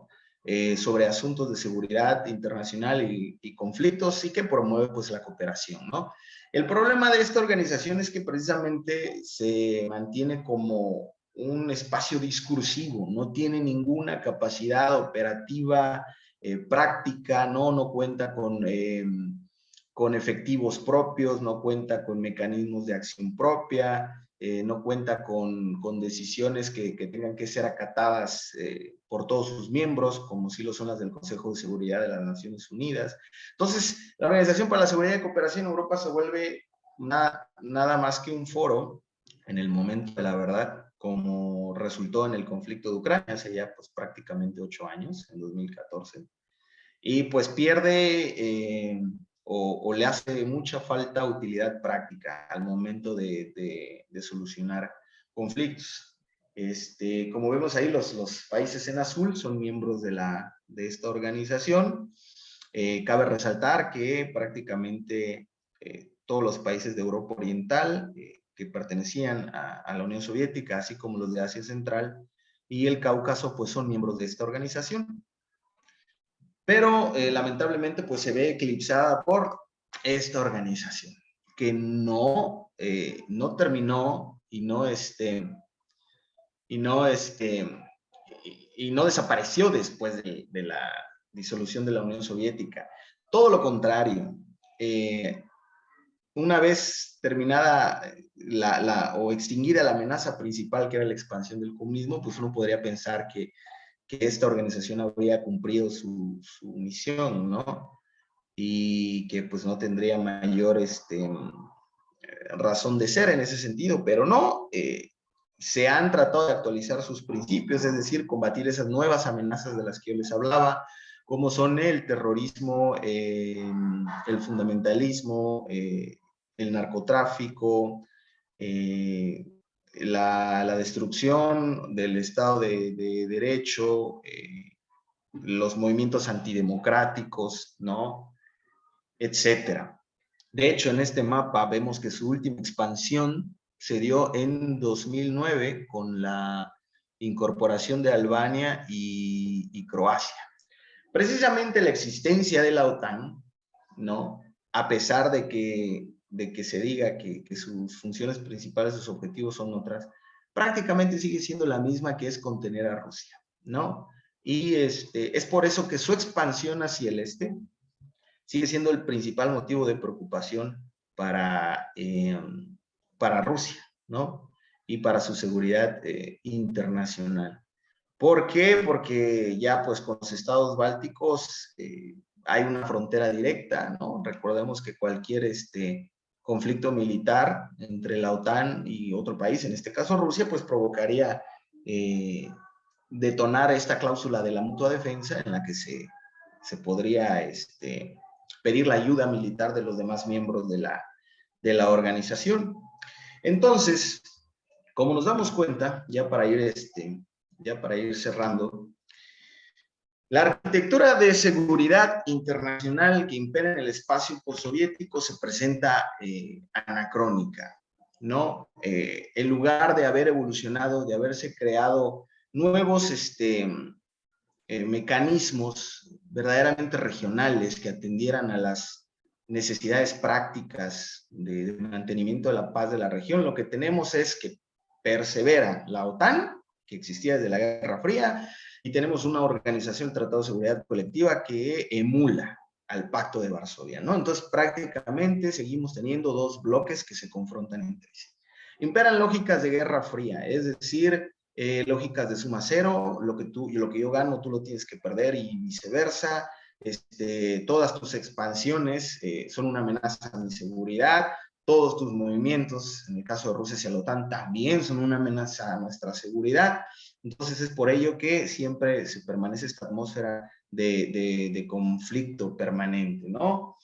[SPEAKER 3] Sobre asuntos de seguridad internacional y conflictos, y que promueve, pues, la cooperación, ¿no? El problema de esta organización es que precisamente se mantiene como un espacio discursivo, no tiene ninguna capacidad operativa, práctica, no cuenta con efectivos propios, no cuenta con mecanismos de acción propia, no cuenta con decisiones que tengan que ser acatadas por todos sus miembros, como sí lo son las del Consejo de Seguridad de las Naciones Unidas. Entonces, la Organización para la Seguridad y Cooperación en Europa se vuelve nada más que un foro en el momento de la verdad, como resultó en el conflicto de Ucrania hace ya, pues, prácticamente 8 años, en 2014. Y pues pierde o le hace mucha falta utilidad práctica al momento de solucionar conflictos. Como vemos ahí, los países en azul son miembros de esta organización. Cabe resaltar que prácticamente todos los países de Europa Oriental que pertenecían a la Unión Soviética, así como los de Asia Central y el Cáucaso, pues son miembros de esta organización. Pero lamentablemente pues se ve eclipsada por esta organización, que no terminó y no desapareció después de la disolución de la Unión Soviética. Todo lo contrario. Una vez terminada o extinguida la amenaza principal, que era la expansión del comunismo, pues uno podría pensar que esta organización habría cumplido su misión, ¿no? Y que pues no tendría mayor razón de ser en ese sentido, pero no. Se han tratado de actualizar sus principios, es decir, combatir esas nuevas amenazas de las que yo les hablaba, como son el terrorismo, el fundamentalismo, el narcotráfico, la destrucción del Estado de Derecho, los movimientos antidemocráticos, ¿no? Etcétera. De hecho, en este mapa vemos que su última expansión se dio en 2009 con la incorporación de Albania y Croacia. Precisamente la existencia de la OTAN, ¿no? A pesar de que se diga que sus funciones principales, sus objetivos son otras, prácticamente sigue siendo la misma, que es contener a Rusia, ¿no? Y es por eso que su expansión hacia el este sigue siendo el principal motivo de preocupación para Rusia, ¿no? Y para su seguridad internacional. ¿Por qué? Porque ya pues con los estados bálticos hay una frontera directa, ¿no? Recordemos que cualquier conflicto militar entre la OTAN y otro país, en este caso Rusia, pues provocaría detonar esta cláusula de la mutua defensa, en la que se podría pedir la ayuda militar de los demás miembros de la organización. Entonces, como nos damos cuenta, ya para ir cerrando, la arquitectura de seguridad internacional que impera en el espacio postsoviético se presenta anacrónica, ¿no? En lugar de haber evolucionado, de haberse creado nuevos mecanismos verdaderamente regionales que atendieran a las necesidades prácticas de mantenimiento de la paz de la región, lo que tenemos es que persevera la OTAN, que existía desde la Guerra Fría, y tenemos una organización, el Tratado de Seguridad Colectiva, que emula al Pacto de Varsovia, ¿no? Entonces, prácticamente seguimos teniendo dos bloques que se confrontan entre sí. Imperan lógicas de Guerra Fría, es decir, lógicas de suma cero, lo que yo gano, tú lo tienes que perder y viceversa. Todas tus expansiones son una amenaza a mi seguridad, todos tus movimientos, en el caso de Rusia hacia la OTAN, también son una amenaza a nuestra seguridad. Entonces es por ello que siempre se permanece esta atmósfera de conflicto permanente, ¿no?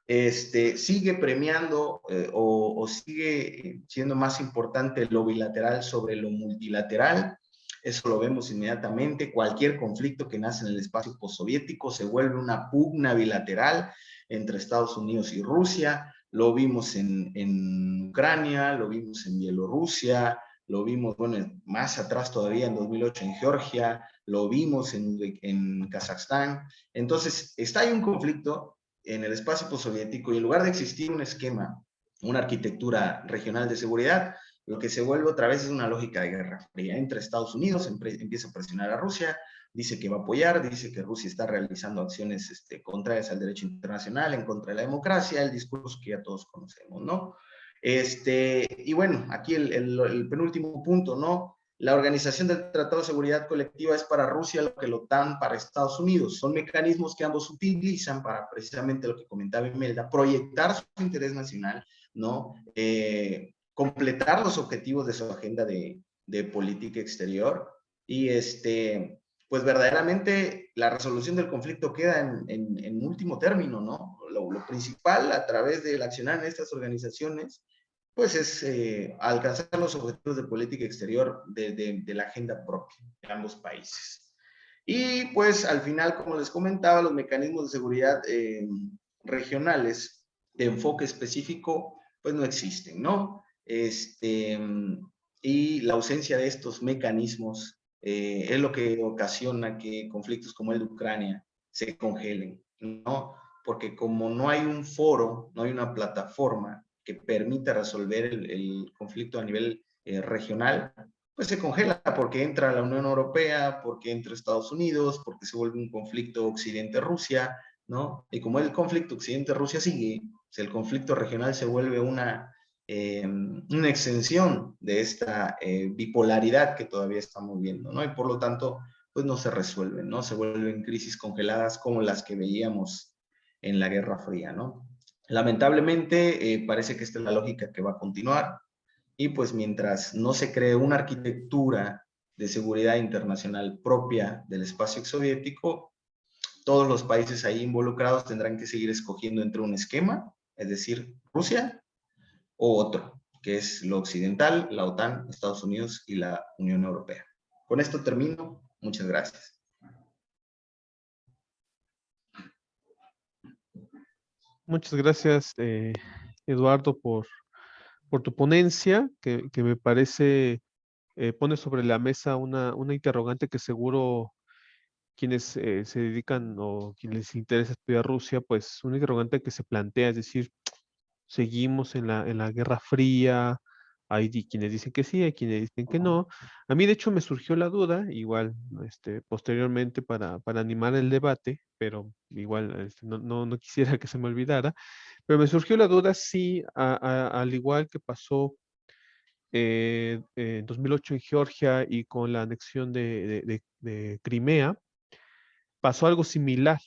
[SPEAKER 3] Sigue premiando o sigue siendo más importante lo bilateral sobre lo multilateral. Eso lo vemos inmediatamente. Cualquier conflicto que nace en el espacio postsoviético se vuelve una pugna bilateral entre Estados Unidos y Rusia. Lo vimos en Ucrania, lo vimos en Bielorrusia, lo vimos, bueno, más atrás todavía, en 2008 en Georgia, lo vimos en Kazajstán. Entonces, está ahí un conflicto en el espacio postsoviético, y en lugar de existir un esquema, una arquitectura regional de seguridad, lo que se vuelve otra vez es una lógica de guerra fría. Entre Estados Unidos, empieza a presionar a Rusia, dice que va a apoyar, dice que Rusia está realizando acciones contrarias al derecho internacional, en contra de la democracia, el discurso que ya todos conocemos, ¿no? Y bueno, aquí el penúltimo punto, ¿no? La organización del Tratado de Seguridad Colectiva es para Rusia lo que la OTAN para Estados Unidos. Son mecanismos que ambos utilizan para, precisamente lo que comentaba Imelda, proyectar su interés nacional, ¿no? Completar los objetivos de su agenda de política exterior, y pues verdaderamente la resolución del conflicto queda en último término, ¿no? Lo principal a través del accionar en estas organizaciones pues es alcanzar los objetivos de política exterior de la agenda propia de ambos países. Y pues al final, como les comentaba, los mecanismos de seguridad regionales de enfoque específico pues no existen, ¿no? y la ausencia de estos mecanismos es lo que ocasiona que conflictos como el de Ucrania se congelen, ¿no? Porque como no hay un foro, no hay una plataforma que permita resolver el conflicto a nivel regional, pues se congela porque entra la Unión Europea, porque entra Estados Unidos, porque se vuelve un conflicto Occidente-Rusia, ¿no? Y como el conflicto Occidente-Rusia sigue, el conflicto regional se vuelve una extensión de esta bipolaridad que todavía estamos viendo, ¿no? Y por lo tanto, pues no se resuelven, ¿no? Se vuelven crisis congeladas como las que veíamos en la Guerra Fría, ¿no? Lamentablemente, parece que esta es la lógica que va a continuar y pues mientras no se cree una arquitectura de seguridad internacional propia del espacio exsoviético, todos los países ahí involucrados tendrán que seguir escogiendo entre un esquema, es decir, Rusia, o otro, que es lo occidental, la OTAN, Estados Unidos y la Unión Europea. Con esto termino. Muchas gracias.
[SPEAKER 1] Muchas gracias, Eduardo, por tu ponencia, que me parece pone sobre la mesa una interrogante que seguro quienes se dedican o quienes les interesa estudiar Rusia, pues una interrogante que se plantea, es decir, seguimos en la Guerra Fría, hay quienes dicen que sí, hay quienes dicen que no. A mí, de hecho, me surgió la duda, igual, posteriormente para animar el debate, pero igual no quisiera que se me olvidara, pero me surgió la duda si, al igual que pasó en 2008 en Georgia y con la anexión de Crimea, pasó algo similar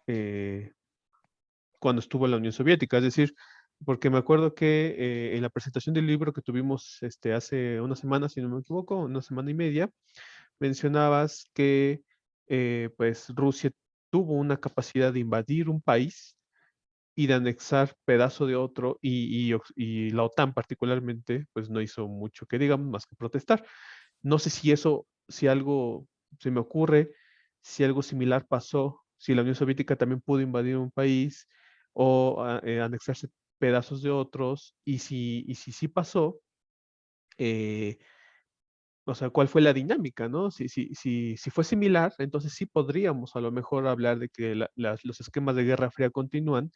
[SPEAKER 1] eh, cuando estuvo en la Unión Soviética. Es decir, porque me acuerdo que en la presentación del libro que tuvimos hace una semana, si no me equivoco, una semana y media, mencionabas que pues Rusia tuvo una capacidad de invadir un país y de anexar pedazo de otro y la OTAN particularmente pues no hizo mucho que digamos más que protestar. No sé si eso, si algo se me ocurre, si algo similar pasó, si la Unión Soviética también pudo invadir un país o anexarse pedazos de otros, y si sí pasó, eh, o sea, ¿cuál fue la dinámica, no? Si fue similar, entonces sí podríamos a lo mejor hablar de que los esquemas de Guerra Fría continúan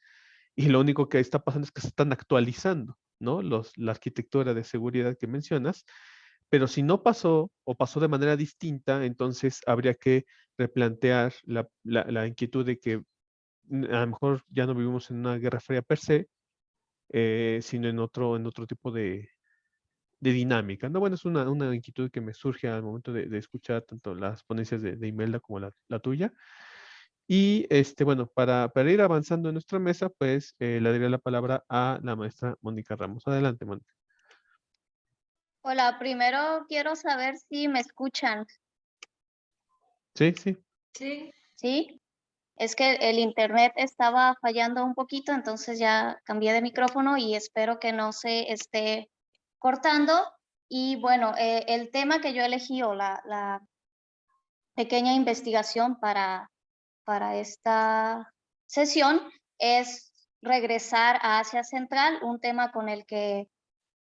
[SPEAKER 1] y lo único que está pasando es que se están actualizando, ¿no? La arquitectura de seguridad que mencionas, pero si no pasó o pasó de manera distinta, entonces habría que replantear la inquietud de que a lo mejor ya no vivimos en una guerra fría per se, sino en otro tipo de dinámica, ¿no? Bueno, es una inquietud que me surge al momento de escuchar tanto las ponencias de Imelda como la tuya. Y bueno, para ir avanzando en nuestra mesa, pues le daría la palabra a la maestra Mónica Ramos. Adelante, Mónica.
[SPEAKER 4] Hola, primero quiero saber si me escuchan.
[SPEAKER 1] Sí, sí.
[SPEAKER 2] Sí,
[SPEAKER 4] ¿Sí? Es que el internet estaba fallando un poquito, entonces ya cambié de micrófono y espero que no se esté cortando. Y bueno, el tema que yo elegí o la pequeña investigación para esta sesión es regresar a Asia Central, un tema con el que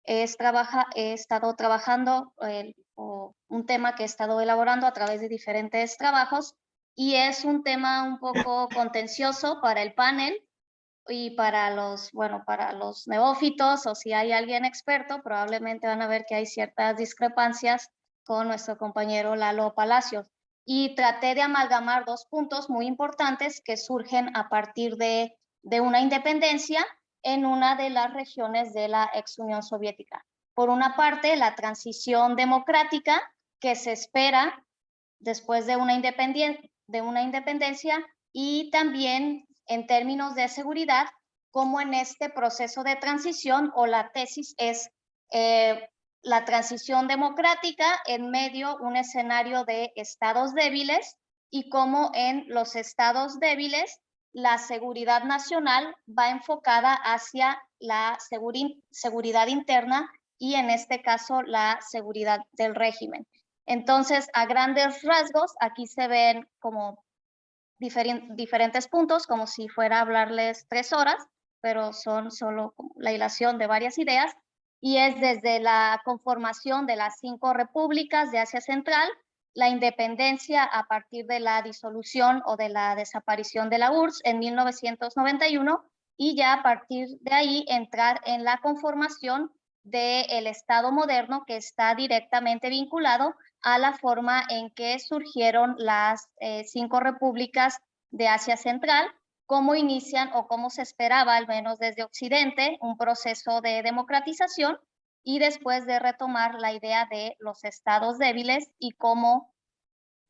[SPEAKER 4] he estado trabajando, o un tema que he estado elaborando a través de diferentes trabajos, y es un tema un poco contencioso para el panel y para los neófitos, o si hay alguien experto, probablemente van a ver que hay ciertas discrepancias con nuestro compañero Lalo Palacios. Y traté de amalgamar dos puntos muy importantes que surgen a partir de una independencia en una de las regiones de la ex Unión Soviética. Por una parte, la transición democrática que se espera después de una independencia, y también en términos de seguridad, como en este proceso de transición, o la tesis es la transición democrática en medio un escenario de estados débiles, y cómo en los estados débiles la seguridad nacional va enfocada hacia la seguridad interna, y en este caso la seguridad del régimen. Entonces, a grandes rasgos, aquí se ven como diferentes puntos, como si fuera a hablarles 3 horas, pero son solo como la hilación de varias ideas. y es desde la conformación de las 5 repúblicas de Asia Central, la independencia a partir de la disolución o de la desaparición de la URSS en 1991, y ya a partir de ahí entrar en la conformación del Estado moderno, que está directamente vinculado a la forma en que surgieron las 5 repúblicas de Asia Central, cómo inician o cómo se esperaba, al menos desde Occidente, un proceso de democratización, y después de retomar la idea de los estados débiles y cómo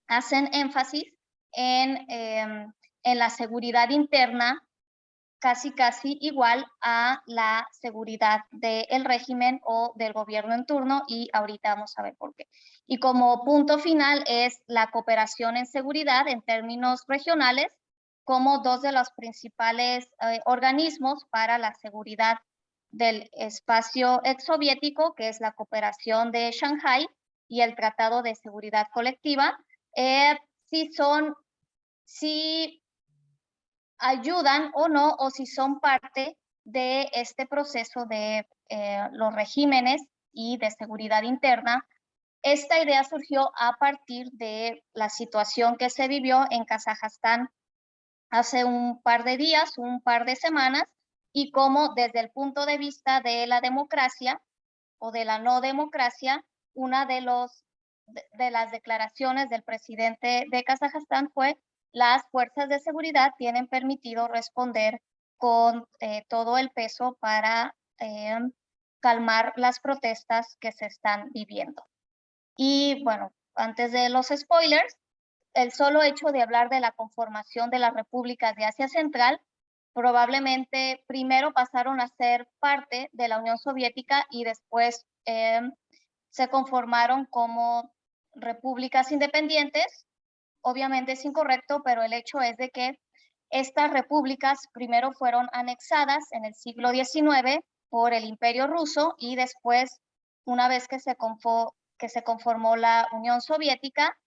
[SPEAKER 4] hacen énfasis en la seguridad interna, casi igual a la seguridad del régimen o del gobierno en turno, y ahorita vamos a ver por qué. Y como punto final es la cooperación en seguridad en términos regionales, como 2 de los principales organismos para la seguridad del espacio exsoviético, que es la cooperación de Shanghái y el Tratado de Seguridad Colectiva, si ayudan o no, o si son parte de este proceso de los regímenes y de seguridad interna. Esta idea surgió a partir de la situación que se vivió en Kazajstán hace un par de días, un par de semanas, y cómo desde el punto de vista de la democracia o de la no democracia, una de las declaraciones del presidente de Kazajstán fue: las fuerzas de seguridad tienen permitido responder con todo el peso para calmar las protestas que se están viviendo. Y bueno, antes de los spoilers, el solo hecho de hablar de la conformación de las repúblicas de Asia Central, probablemente primero pasaron a ser parte de la Unión Soviética y después se conformaron como repúblicas independientes. Obviamente es incorrecto, pero el hecho es de que estas repúblicas primero fueron anexadas en el siglo XIX por el Imperio Ruso, y después, una vez que se conformó la Unión Soviética,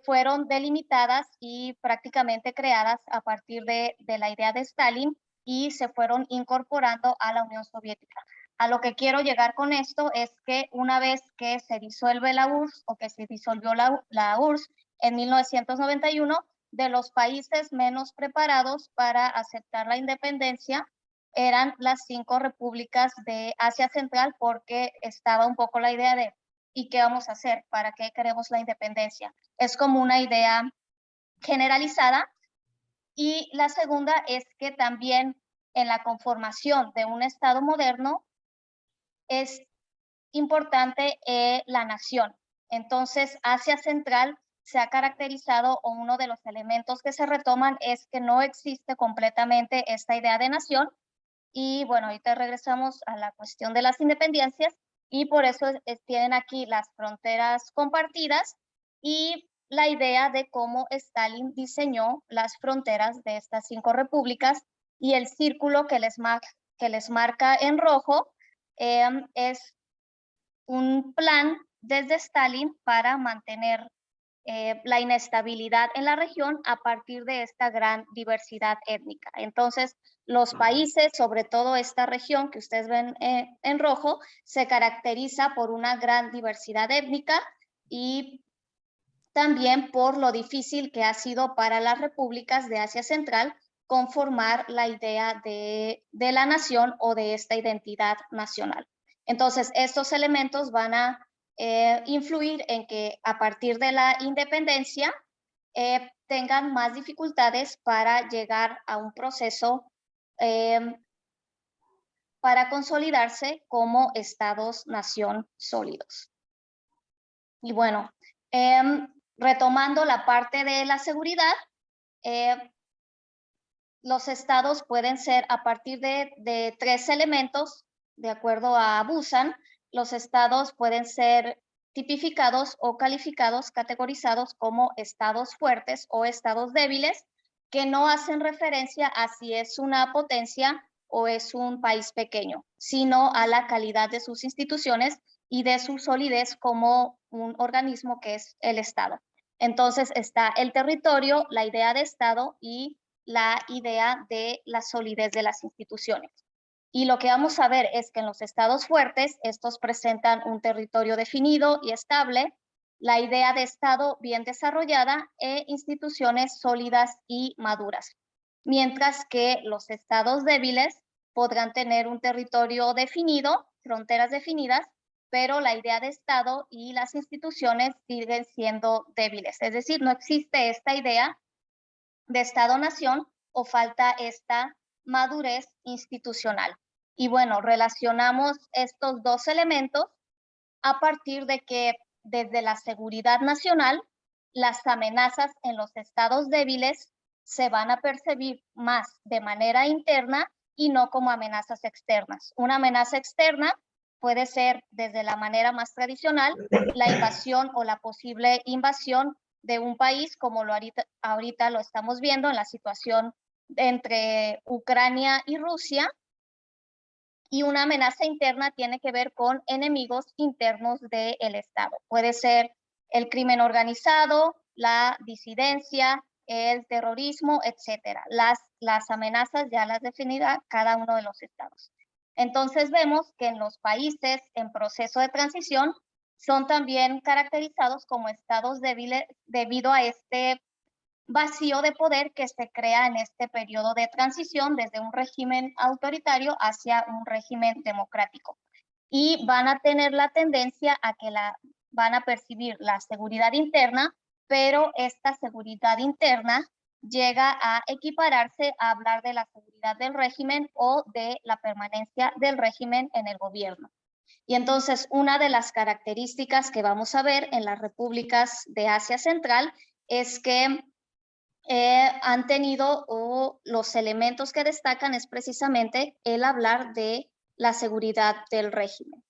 [SPEAKER 4] fueron delimitadas y prácticamente creadas a partir de la idea de Stalin, y se fueron incorporando a la Unión Soviética. A lo que quiero llegar con esto es que una vez que se disuelve la URSS, o que se disolvió la URSS en 1991, de los países menos preparados para aceptar la independencia eran las 5 repúblicas de Asia Central, porque estaba un poco la idea de ¿y qué vamos a hacer? ¿Para qué queremos la independencia? Es como una idea generalizada. Y la segunda es que también en la conformación de un Estado moderno es importante la nación. Entonces, Asia Central se ha caracterizado, o uno de los elementos que se retoman es que no existe completamente esta idea de nación. Y bueno, ahorita regresamos a la cuestión de las independencias, y por eso tienen aquí las fronteras compartidas y la idea de cómo Stalin diseñó las fronteras de estas 5 repúblicas, y el círculo que les marca en rojo es un plan desde Stalin para mantener la inestabilidad en la región a partir de esta gran diversidad étnica. Entonces, los países, sobre todo esta región que ustedes ven en rojo, se caracteriza por una gran diversidad étnica, y también por lo difícil que ha sido para las repúblicas de Asia Central conformar la idea de la nación o de esta identidad nacional. Entonces, estos elementos van a influir en que a partir de la independencia tengan más dificultades para llegar a un proceso para consolidarse como estados-nación sólidos. Y bueno, retomando la parte de la seguridad, los estados pueden ser a partir de 3 elementos, de acuerdo a Busan. Los estados pueden ser tipificados o calificados, categorizados como estados fuertes o estados débiles, que no hacen referencia a si es una potencia o es un país pequeño, sino a la calidad de sus instituciones y de su solidez como un organismo que es el Estado. Entonces está el territorio, la idea de Estado y la idea de la solidez de las instituciones. Y lo que vamos a ver es que en los estados fuertes, estos presentan un territorio definido y estable, la idea de estado bien desarrollada e instituciones sólidas y maduras. Mientras que los estados débiles podrán tener un territorio definido, fronteras definidas, pero la idea de estado y las instituciones siguen siendo débiles. Es decir, no existe esta idea de estado-nación o falta esta madurez institucional. Y bueno, relacionamos estos dos elementos a partir de que desde la seguridad nacional, las amenazas en los estados débiles se van a percibir más de manera interna y no como amenazas externas. Una amenaza externa puede ser desde la manera más tradicional, la invasión o la posible invasión de un país, como ahorita lo estamos viendo en la situación entre Ucrania y Rusia, y una amenaza interna tiene que ver con enemigos internos del Estado. Puede ser el crimen organizado, la disidencia, el terrorismo, etcétera. Las amenazas ya las definirá cada uno de los estados. Entonces vemos que en los países en proceso de transición son también caracterizados como estados débiles debido a este vacío de poder que se crea en este periodo de transición desde un régimen autoritario hacia un régimen democrático. Y van a tener la tendencia a que van a percibir la seguridad interna, pero esta seguridad interna llega a equipararse a hablar de la seguridad del régimen o de la permanencia del régimen en el gobierno. Y entonces una de las características que vamos a ver en las repúblicas de Asia Central es que han tenido, o los elementos que destacan es precisamente el hablar de la seguridad del régimen.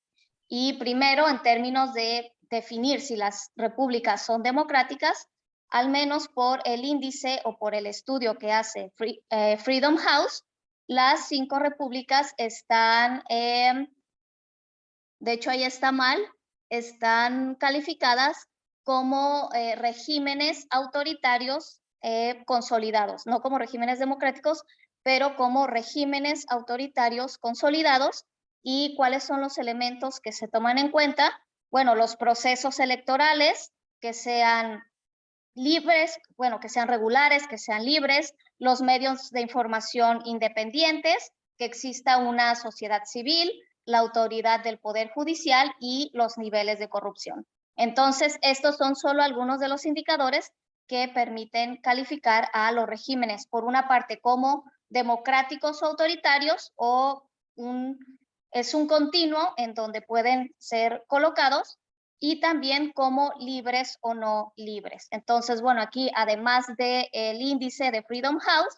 [SPEAKER 4] Y primero, en términos de definir si las repúblicas son democráticas, al menos por el índice o por el estudio que hace Freedom House, las 5 repúblicas están, de hecho ahí está mal, están calificadas como regímenes autoritarios consolidados, no como regímenes democráticos, pero como regímenes autoritarios consolidados. ¿Y cuáles son los elementos que se toman en cuenta? Bueno, los procesos electorales que sean libres, bueno, que sean regulares, que sean libres, los medios de información independientes, que exista una sociedad civil, la autoridad del Poder Judicial y los niveles de corrupción. Entonces, estos son solo algunos de los indicadores que permiten calificar a los regímenes, por una parte, como democráticos o autoritarios, o es un continuo en donde pueden ser colocados, y también como libres o no libres. Entonces, bueno, aquí además del índice de Freedom House,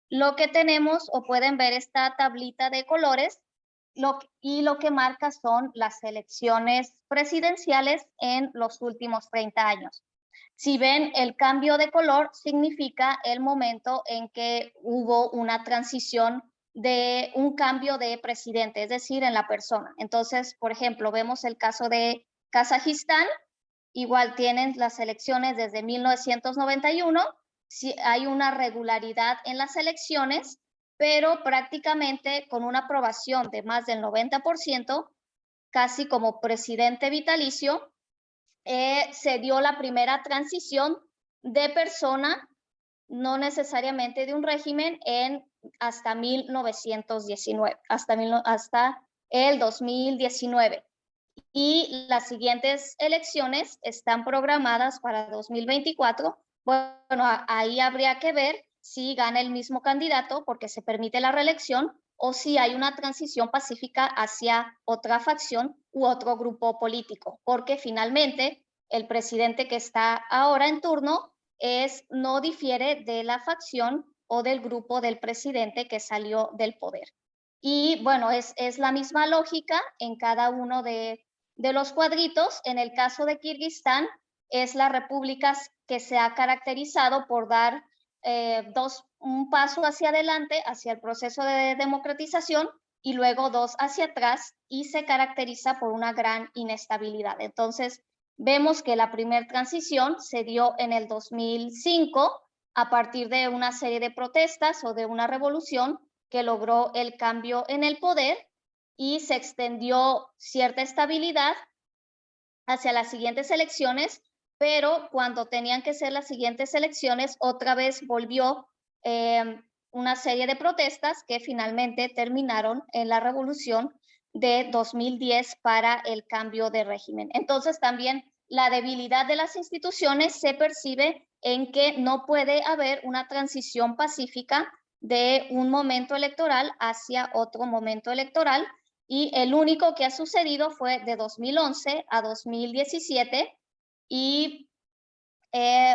[SPEAKER 4] lo que tenemos, o pueden ver esta tablita de colores, lo que marca son las elecciones presidenciales en los últimos 30 años. Si ven, el cambio de color significa el momento en que hubo una transición de un cambio de presidente, es decir, en la persona. Entonces, por ejemplo, vemos el caso de Kazajistán, igual tienen las elecciones desde 1991, si hay una regularidad en las elecciones, pero prácticamente con una aprobación de más del 90%, casi como presidente vitalicio, se dio la primera transición de persona, no necesariamente de un régimen, hasta 1919, hasta el 2019. Y las siguientes elecciones están programadas para 2024. Bueno, ahí habría que ver si gana el mismo candidato porque se permite la reelección, o si hay una transición pacífica hacia otra facción u otro grupo político, porque finalmente el presidente que está ahora en turno no difiere de la facción o del grupo del presidente que salió del poder. Y bueno, es la misma lógica en cada uno de los cuadritos. En el caso de Kirguistán, es la república que se ha caracterizado por dar un paso hacia adelante, hacia el proceso de democratización, y luego 2 hacia atrás, y se caracteriza por una gran inestabilidad. Entonces, vemos que la primera transición se dio en el 2005 a partir de una serie de protestas o de una revolución que logró el cambio en el poder y se extendió cierta estabilidad hacia las siguientes elecciones, pero cuando tenían que ser las siguientes elecciones, otra vez volvió una serie de protestas que finalmente terminaron en la revolución de 2010 para el cambio de régimen. Entonces también la debilidad de las instituciones se percibe en que no puede haber una transición pacífica de un momento electoral hacia otro momento electoral, y el único que ha sucedido fue de 2011 a 2017 y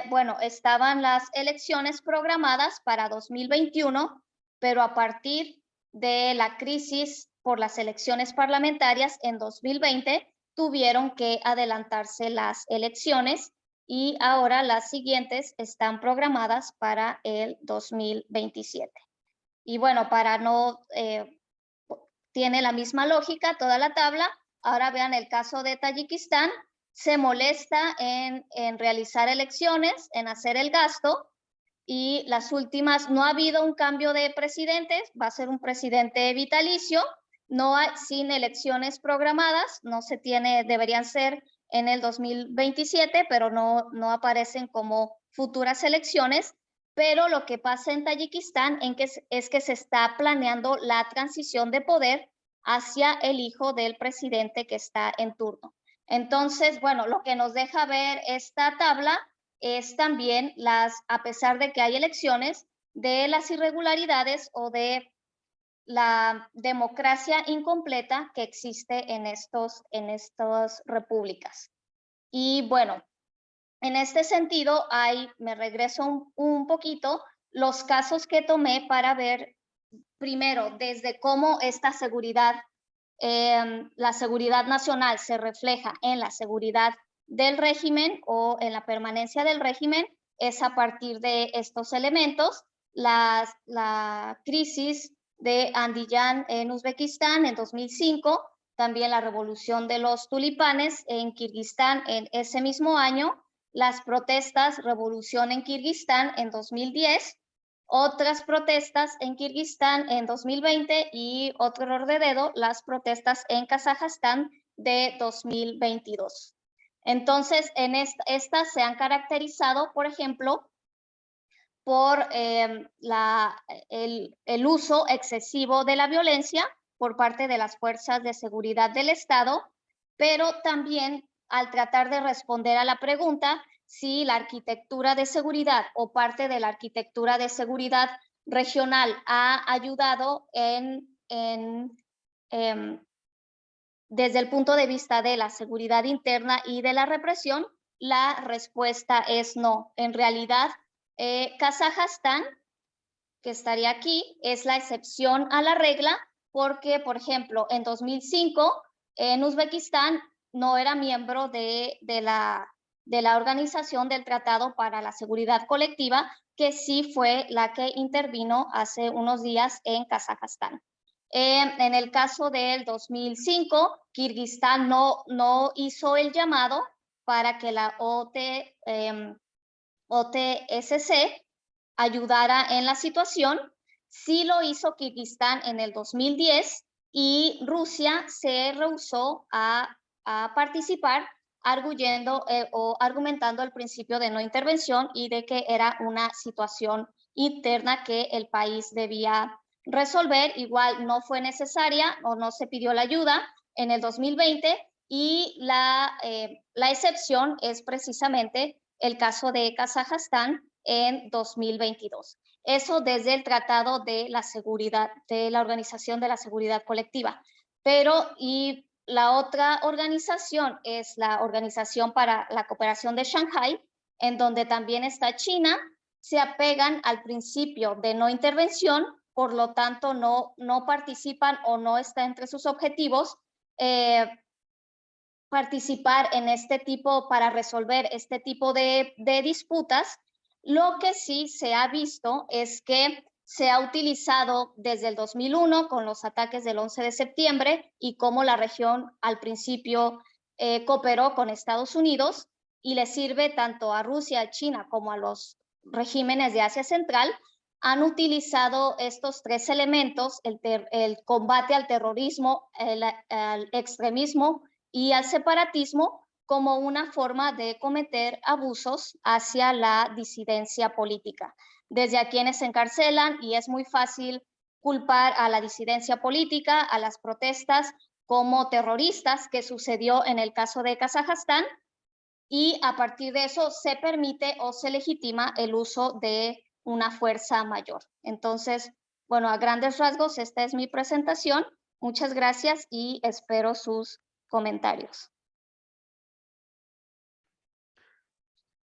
[SPEAKER 4] bueno, estaban las elecciones programadas para 2021, pero a partir de la crisis por las elecciones parlamentarias en 2020 tuvieron que adelantarse las elecciones y ahora las siguientes están programadas para el 2027. Y bueno, para no... tiene la misma lógica toda la tabla. Ahora vean el caso de Tayikistán. Se molesta en realizar elecciones, en hacer el gasto, y las últimas, no ha habido un cambio de presidentes, va a ser un presidente vitalicio, no hay, sin elecciones programadas, no se tiene, deberían ser en el 2027, pero no aparecen como futuras elecciones. Pero lo que pasa en Tayikistán es que se está planeando la transición de poder hacia el hijo del presidente que está en turno. Entonces, bueno, lo que nos deja ver esta tabla es también a pesar de que hay elecciones, de las irregularidades o de la democracia incompleta que existe en estas repúblicas. Y bueno, en este sentido, me regreso un poquito, los casos que tomé para ver primero desde cómo esta seguridad, la seguridad nacional se refleja en la seguridad del régimen o en la permanencia del régimen, es a partir de estos elementos. La crisis de Andijan en Uzbekistán en 2005, también la revolución de los tulipanes en Kirguistán en ese mismo año, las protestas, revolución en Kirguistán en 2010, otras protestas en Kirguistán en 2020 y otro error de dedo, las protestas en Kazajstán de 2022. Entonces, en estas se han caracterizado, por ejemplo, por el uso excesivo de la violencia por parte de las fuerzas de seguridad del Estado, pero también al tratar de responder a la pregunta si la arquitectura de seguridad o parte de la arquitectura de seguridad regional ha ayudado desde el punto de vista de la seguridad interna y de la represión, la respuesta es no. En realidad, Kazajstán, que estaría aquí, es la excepción a la regla porque, por ejemplo, en 2005, en Uzbekistán no era miembro de la Organización del Tratado para la Seguridad Colectiva, que sí fue la que intervino hace unos días en Kazajstán. En el caso del 2005, Kirguistán no hizo el llamado para que la OTSC ayudara en la situación. Sí lo hizo Kirguistán en el 2010 y Rusia se rehusó a participar, argumentando el principio de no intervención y de que era una situación interna que el país debía resolver. Igual no fue necesaria o no se pidió la ayuda en el 2020 y la excepción es precisamente el caso de Kazajstán en 2022. Eso desde el Tratado de la Seguridad, de la Organización de la Seguridad Colectiva. Y la otra organización es la Organización para la Cooperación de Shanghái, en donde también está China. Se apegan al principio de no intervención, por lo tanto no participan o no está entre sus objetivos participar en este tipo, para resolver este tipo de disputas. Lo que sí se ha visto es que se ha utilizado desde el 2001 con los ataques del 11 de septiembre y cómo la región al principio cooperó con Estados Unidos y le sirve tanto a Rusia, a China como a los regímenes de Asia Central han utilizado estos tres elementos, el combate al terrorismo, al extremismo y al separatismo, como una forma de cometer abusos hacia la disidencia política. Desde a quienes se encarcelan, y es muy fácil culpar a la disidencia política, a las protestas, como terroristas, que sucedió en el caso de Kazajstán, y a partir de eso se permite o se legitima el uso de una fuerza mayor. Entonces, bueno, a grandes rasgos, esta es mi presentación. Muchas gracias y espero sus comentarios.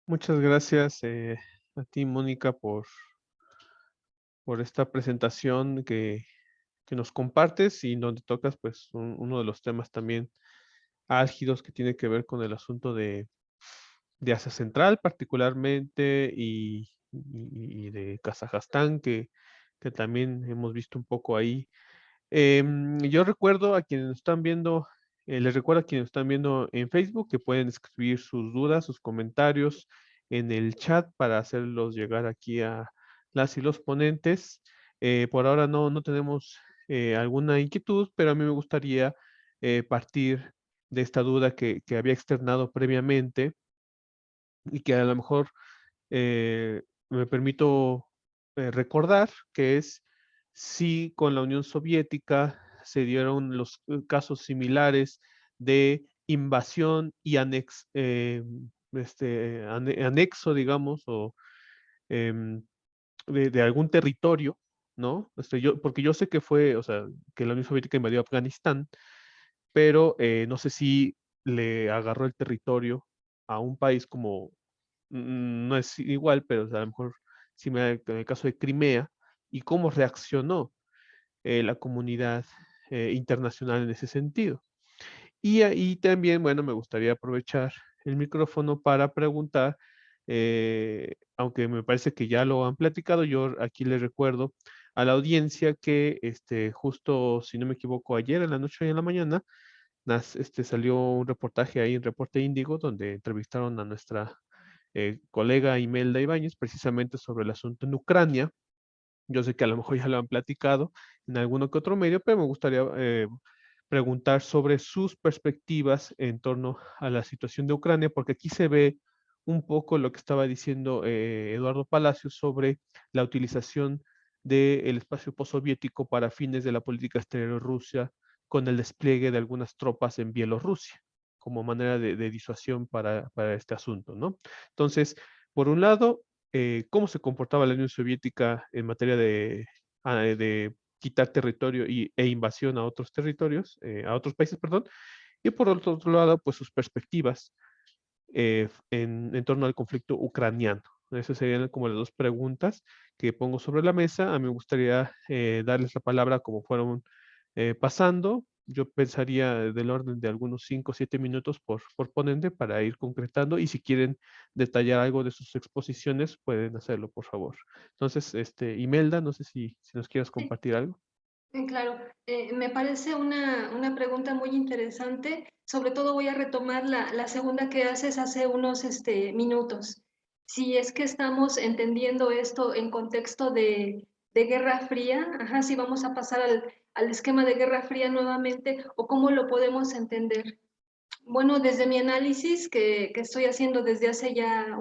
[SPEAKER 1] Muchas gracias a ti, Mónica, por esta presentación que nos compartes y donde tocas pues uno de los temas también álgidos que tiene que ver con el asunto de Asia Central particularmente y de Kazajstán, que también hemos visto un poco ahí. Yo recuerdo a quienes nos están viendo, les recuerdo a quienes nos están viendo en Facebook que pueden escribir sus dudas, sus comentarios en el chat para hacerlos llegar aquí a las y los ponentes. Por ahora no tenemos alguna inquietud, pero a mí me gustaría partir de esta duda que había externado previamente y que a lo mejor me permito recordar, que es si con la Unión Soviética se dieron los casos similares de invasión y anexo, digamos, o de algún territorio, ¿no? Porque yo sé que fue, o sea, que la Unión Soviética invadió Afganistán, pero no sé si le agarró el territorio a un país como, no es igual, pero o sea, a lo mejor similar en el caso de Crimea, y cómo reaccionó la comunidad internacional en ese sentido. Y ahí también, bueno, me gustaría aprovechar el micrófono para preguntar, aunque me parece que ya lo han platicado, yo aquí les recuerdo a la audiencia que justo, si no me equivoco, ayer en la noche y en la mañana, salió un reportaje ahí en Reporte Índigo, donde entrevistaron a nuestra colega Imelda Ibáñez, precisamente sobre el asunto en Ucrania. Yo sé que a lo mejor ya lo han platicado en alguno que otro medio, pero me gustaría preguntar sobre sus perspectivas en torno a la situación de Ucrania, porque aquí se ve un poco lo que estaba diciendo Eduardo Palacios sobre la utilización del espacio postsoviético para fines de la política exterior de Rusia con el despliegue de algunas tropas en Bielorrusia como manera de disuasión para este asunto, ¿no? Entonces, por un lado, cómo se comportaba la Unión Soviética en materia de quitar territorio e invasión a otros territorios, a otros países, perdón, y por otro lado, pues sus perspectivas en torno al conflicto ucraniano. Esas serían como las dos preguntas que pongo sobre la mesa. A mí me gustaría darles la palabra como fueron pasando. Yo pensaría del orden de algunos 5 o 7 minutos por ponente para ir concretando y si quieren detallar algo de sus exposiciones, pueden hacerlo, por favor. Entonces, Imelda, no sé si nos quieras compartir algo.
[SPEAKER 2] Claro, me parece una pregunta muy interesante. Sobre todo voy a retomar la segunda que haces hace unos minutos. Si es que estamos entendiendo esto en contexto de Guerra Fría, ajá, si vamos a pasar al esquema de Guerra Fría nuevamente, o cómo lo podemos entender. Bueno, desde mi análisis que estoy haciendo desde hace ya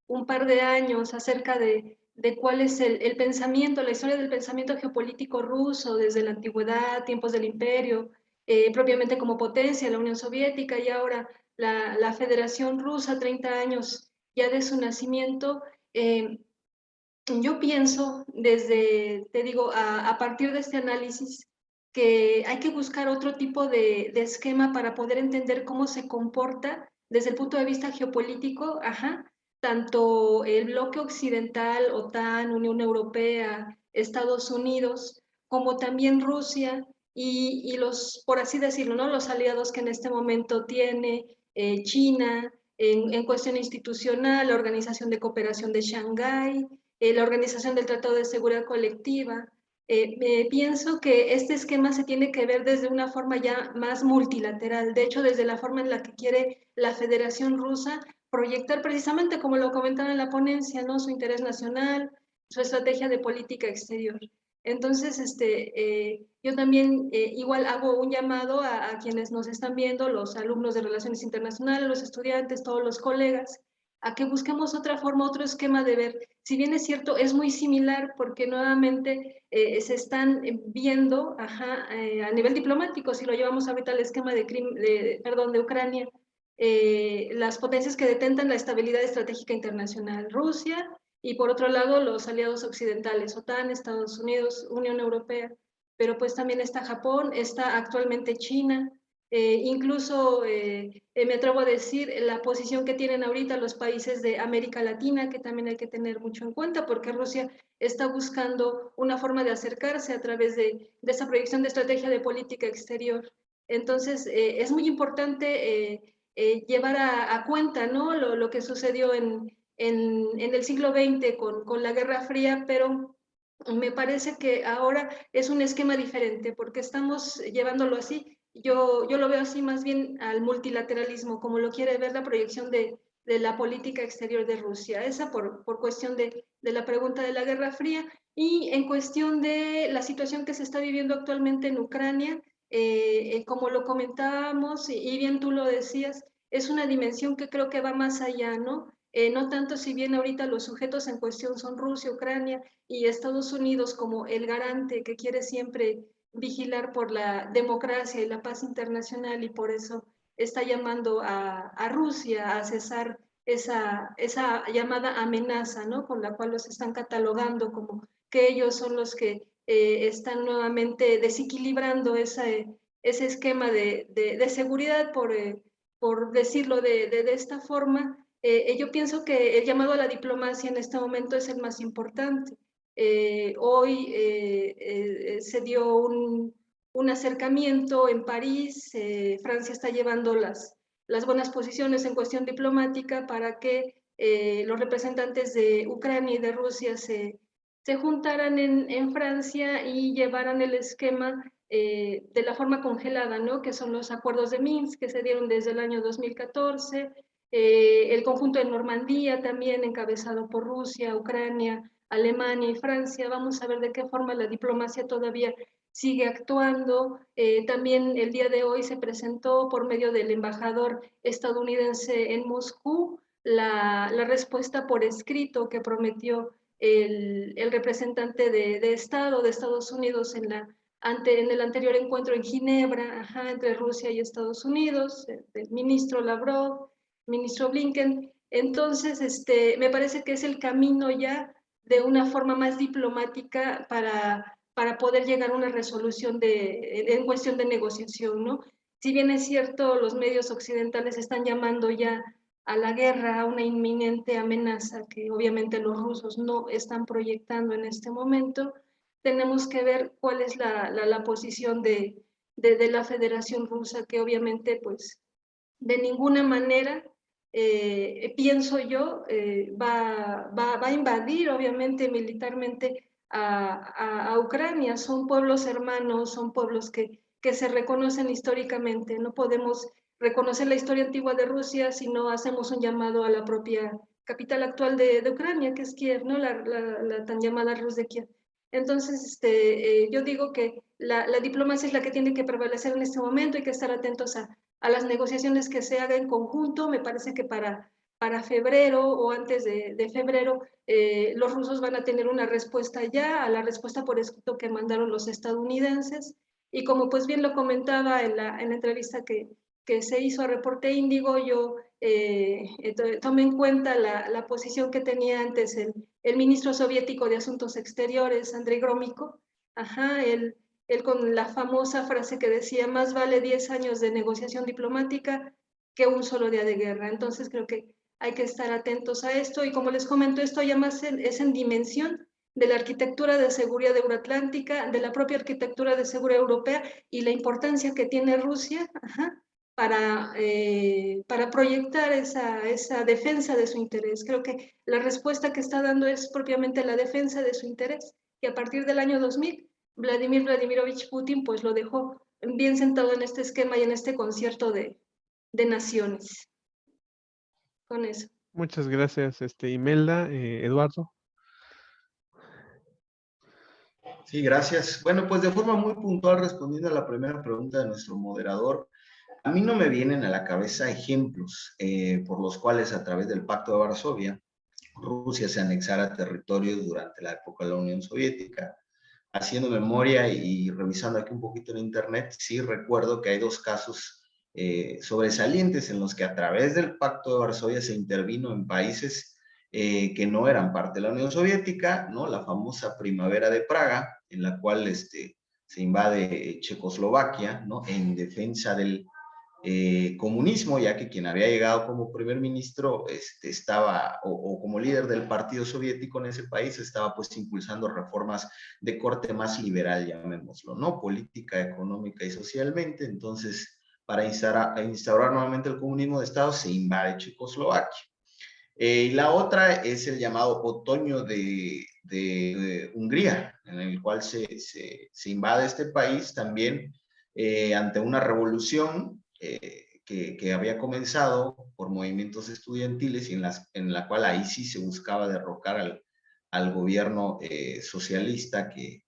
[SPEAKER 2] un par de años acerca de cuál es el pensamiento, la historia del pensamiento geopolítico ruso desde la antigüedad, tiempos del imperio, propiamente como potencia, la Unión Soviética y ahora la Federación Rusa, 30 años ya de su nacimiento. Yo pienso desde, te digo, a partir de este análisis, que hay que buscar otro tipo de esquema para poder entender cómo se comporta desde el punto de vista geopolítico, ajá, tanto el bloque occidental, OTAN, Unión Europea, Estados Unidos, como también Rusia y los, por así decirlo, ¿no? Los aliados que en este momento tiene China en cuestión institucional, la Organización de Cooperación de Shanghái, la Organización del Tratado de Seguridad Colectiva. Pienso que este esquema se tiene que ver desde una forma ya más multilateral, de hecho desde la forma en la que quiere la Federación Rusa proyectar precisamente, como lo comentaron en la ponencia, ¿no? Su interés nacional, su estrategia de política exterior. Entonces, yo también igual hago un llamado a quienes nos están viendo, los alumnos de Relaciones Internacionales, los estudiantes, todos los colegas, a que busquemos otra forma, otro esquema de ver. Si bien es cierto, es muy similar porque nuevamente se están viendo a nivel diplomático, si lo llevamos ahorita al esquema de Ucrania, las potencias que detentan la estabilidad estratégica internacional, Rusia, y por otro lado los aliados occidentales, OTAN, Estados Unidos, Unión Europea, pero pues también está Japón, está actualmente China, incluso me atrevo a decir la posición que tienen ahorita los países de América Latina, que también hay que tener mucho en cuenta, porque Rusia está buscando una forma de acercarse a través de esa proyección de estrategia de política exterior. Entonces, es muy importante llevar a cuenta, ¿no?, lo que sucedió en el siglo XX con la Guerra Fría, pero me parece que ahora es un esquema diferente, porque estamos llevándolo así. Yo lo veo así más bien al multilateralismo, como lo quiere ver la proyección de la política exterior de Rusia. Esa por cuestión de la pregunta de la Guerra Fría. Y en cuestión de la situación que se está viviendo actualmente en Ucrania, como lo comentábamos, y bien tú lo decías, es una dimensión que creo que va más allá, ¿no? No tanto si bien ahorita los sujetos en cuestión son Rusia, Ucrania y Estados Unidos como el garante que quiere siempre vigilar por la democracia y la paz internacional, y por eso está llamando a Rusia a cesar esa llamada amenaza, ¿no?, con la cual los están catalogando como que ellos son los que están nuevamente desequilibrando ese esquema de seguridad, por decirlo de esta forma. Yo pienso que el llamado a la diplomacia en este momento es el más importante. Hoy se dio un acercamiento en París. Francia está llevando las buenas posiciones en cuestión diplomática para que los representantes de Ucrania y de Rusia se juntaran en Francia y llevaran el esquema de la forma congelada, ¿no?, que son los acuerdos de Minsk, que se dieron desde el año 2014, el conjunto de Normandía también encabezado por Rusia, Ucrania, Alemania y Francia. Vamos a ver de qué forma la diplomacia todavía sigue actuando. También el día de hoy se presentó por medio del embajador estadounidense en Moscú la respuesta por escrito que prometió el representante de Estado de Estados Unidos en el anterior encuentro en Ginebra, entre Rusia y Estados Unidos, el ministro Lavrov, ministro Blinken. Entonces, me parece que es el camino ya de una forma más diplomática para poder llegar a una resolución en cuestión de negociación, ¿no? Si bien es cierto, los medios occidentales están llamando ya a la guerra, a una inminente amenaza que obviamente los rusos no están proyectando en este momento, tenemos que ver cuál es la posición de la Federación Rusa, que obviamente pues de ninguna manera, pienso yo, va a invadir obviamente militarmente a Ucrania. Son pueblos hermanos, son pueblos que se reconocen históricamente. No podemos reconocer la historia antigua de Rusia si no hacemos un llamado a la propia capital actual de Ucrania, que es Kiev, ¿no?, la tan llamada Rus de Kiev. Entonces, yo digo que la diplomacia es la que tiene que prevalecer en este momento. Hay que estar atentos a las negociaciones que se hagan en conjunto. Me parece que para febrero o antes de febrero, los rusos van a tener una respuesta ya a la respuesta por escrito que mandaron los estadounidenses. Y como pues bien lo comentaba en la entrevista que se hizo a Reporte Índigo, yo tomé en cuenta la posición que tenía antes el ministro soviético de Asuntos Exteriores, Andrei Gromyko. Él con la famosa frase que decía: más vale 10 años de negociación diplomática que un solo día de guerra. Entonces creo que hay que estar atentos a esto, y como les comento, esto ya más es en dimensión de la arquitectura de seguridad euroatlántica, de la propia arquitectura de seguridad europea, y la importancia que tiene Rusia para proyectar esa defensa de su interés. Creo que la respuesta que está dando es propiamente la defensa de su interés, que a partir del año 2000 Vladimir Vladimirovich Putin pues lo dejó bien sentado en este esquema y en este concierto de naciones. Con eso.
[SPEAKER 1] Muchas gracias, Imelda. Eduardo.
[SPEAKER 3] Sí, gracias. Bueno, pues de forma muy puntual, respondiendo a la primera pregunta de nuestro moderador, a mí no me vienen a la cabeza ejemplos por los cuales a través del Pacto de Varsovia Rusia se anexara territorios durante la época de la Unión Soviética. Haciendo memoria y revisando aquí un poquito en internet, sí recuerdo que hay dos casos sobresalientes en los que a través del Pacto de Varsovia se intervino en países que no eran parte de la Unión Soviética, ¿no? La famosa Primavera de Praga, en la cual se invade Checoslovaquia, ¿no? En defensa del comunismo, ya que quien había llegado como primer ministro estaba, o como líder del partido soviético en ese país, estaba pues impulsando reformas de corte más liberal, llamémoslo, ¿no? Política, económica y socialmente. Entonces, para instaurar nuevamente el comunismo de Estado, se invade Checoslovaquia. Y la otra es el llamado otoño de Hungría, en el cual se invade este país también ante una revolución que había comenzado por movimientos estudiantiles y en la cual ahí sí se buscaba derrocar al gobierno socialista que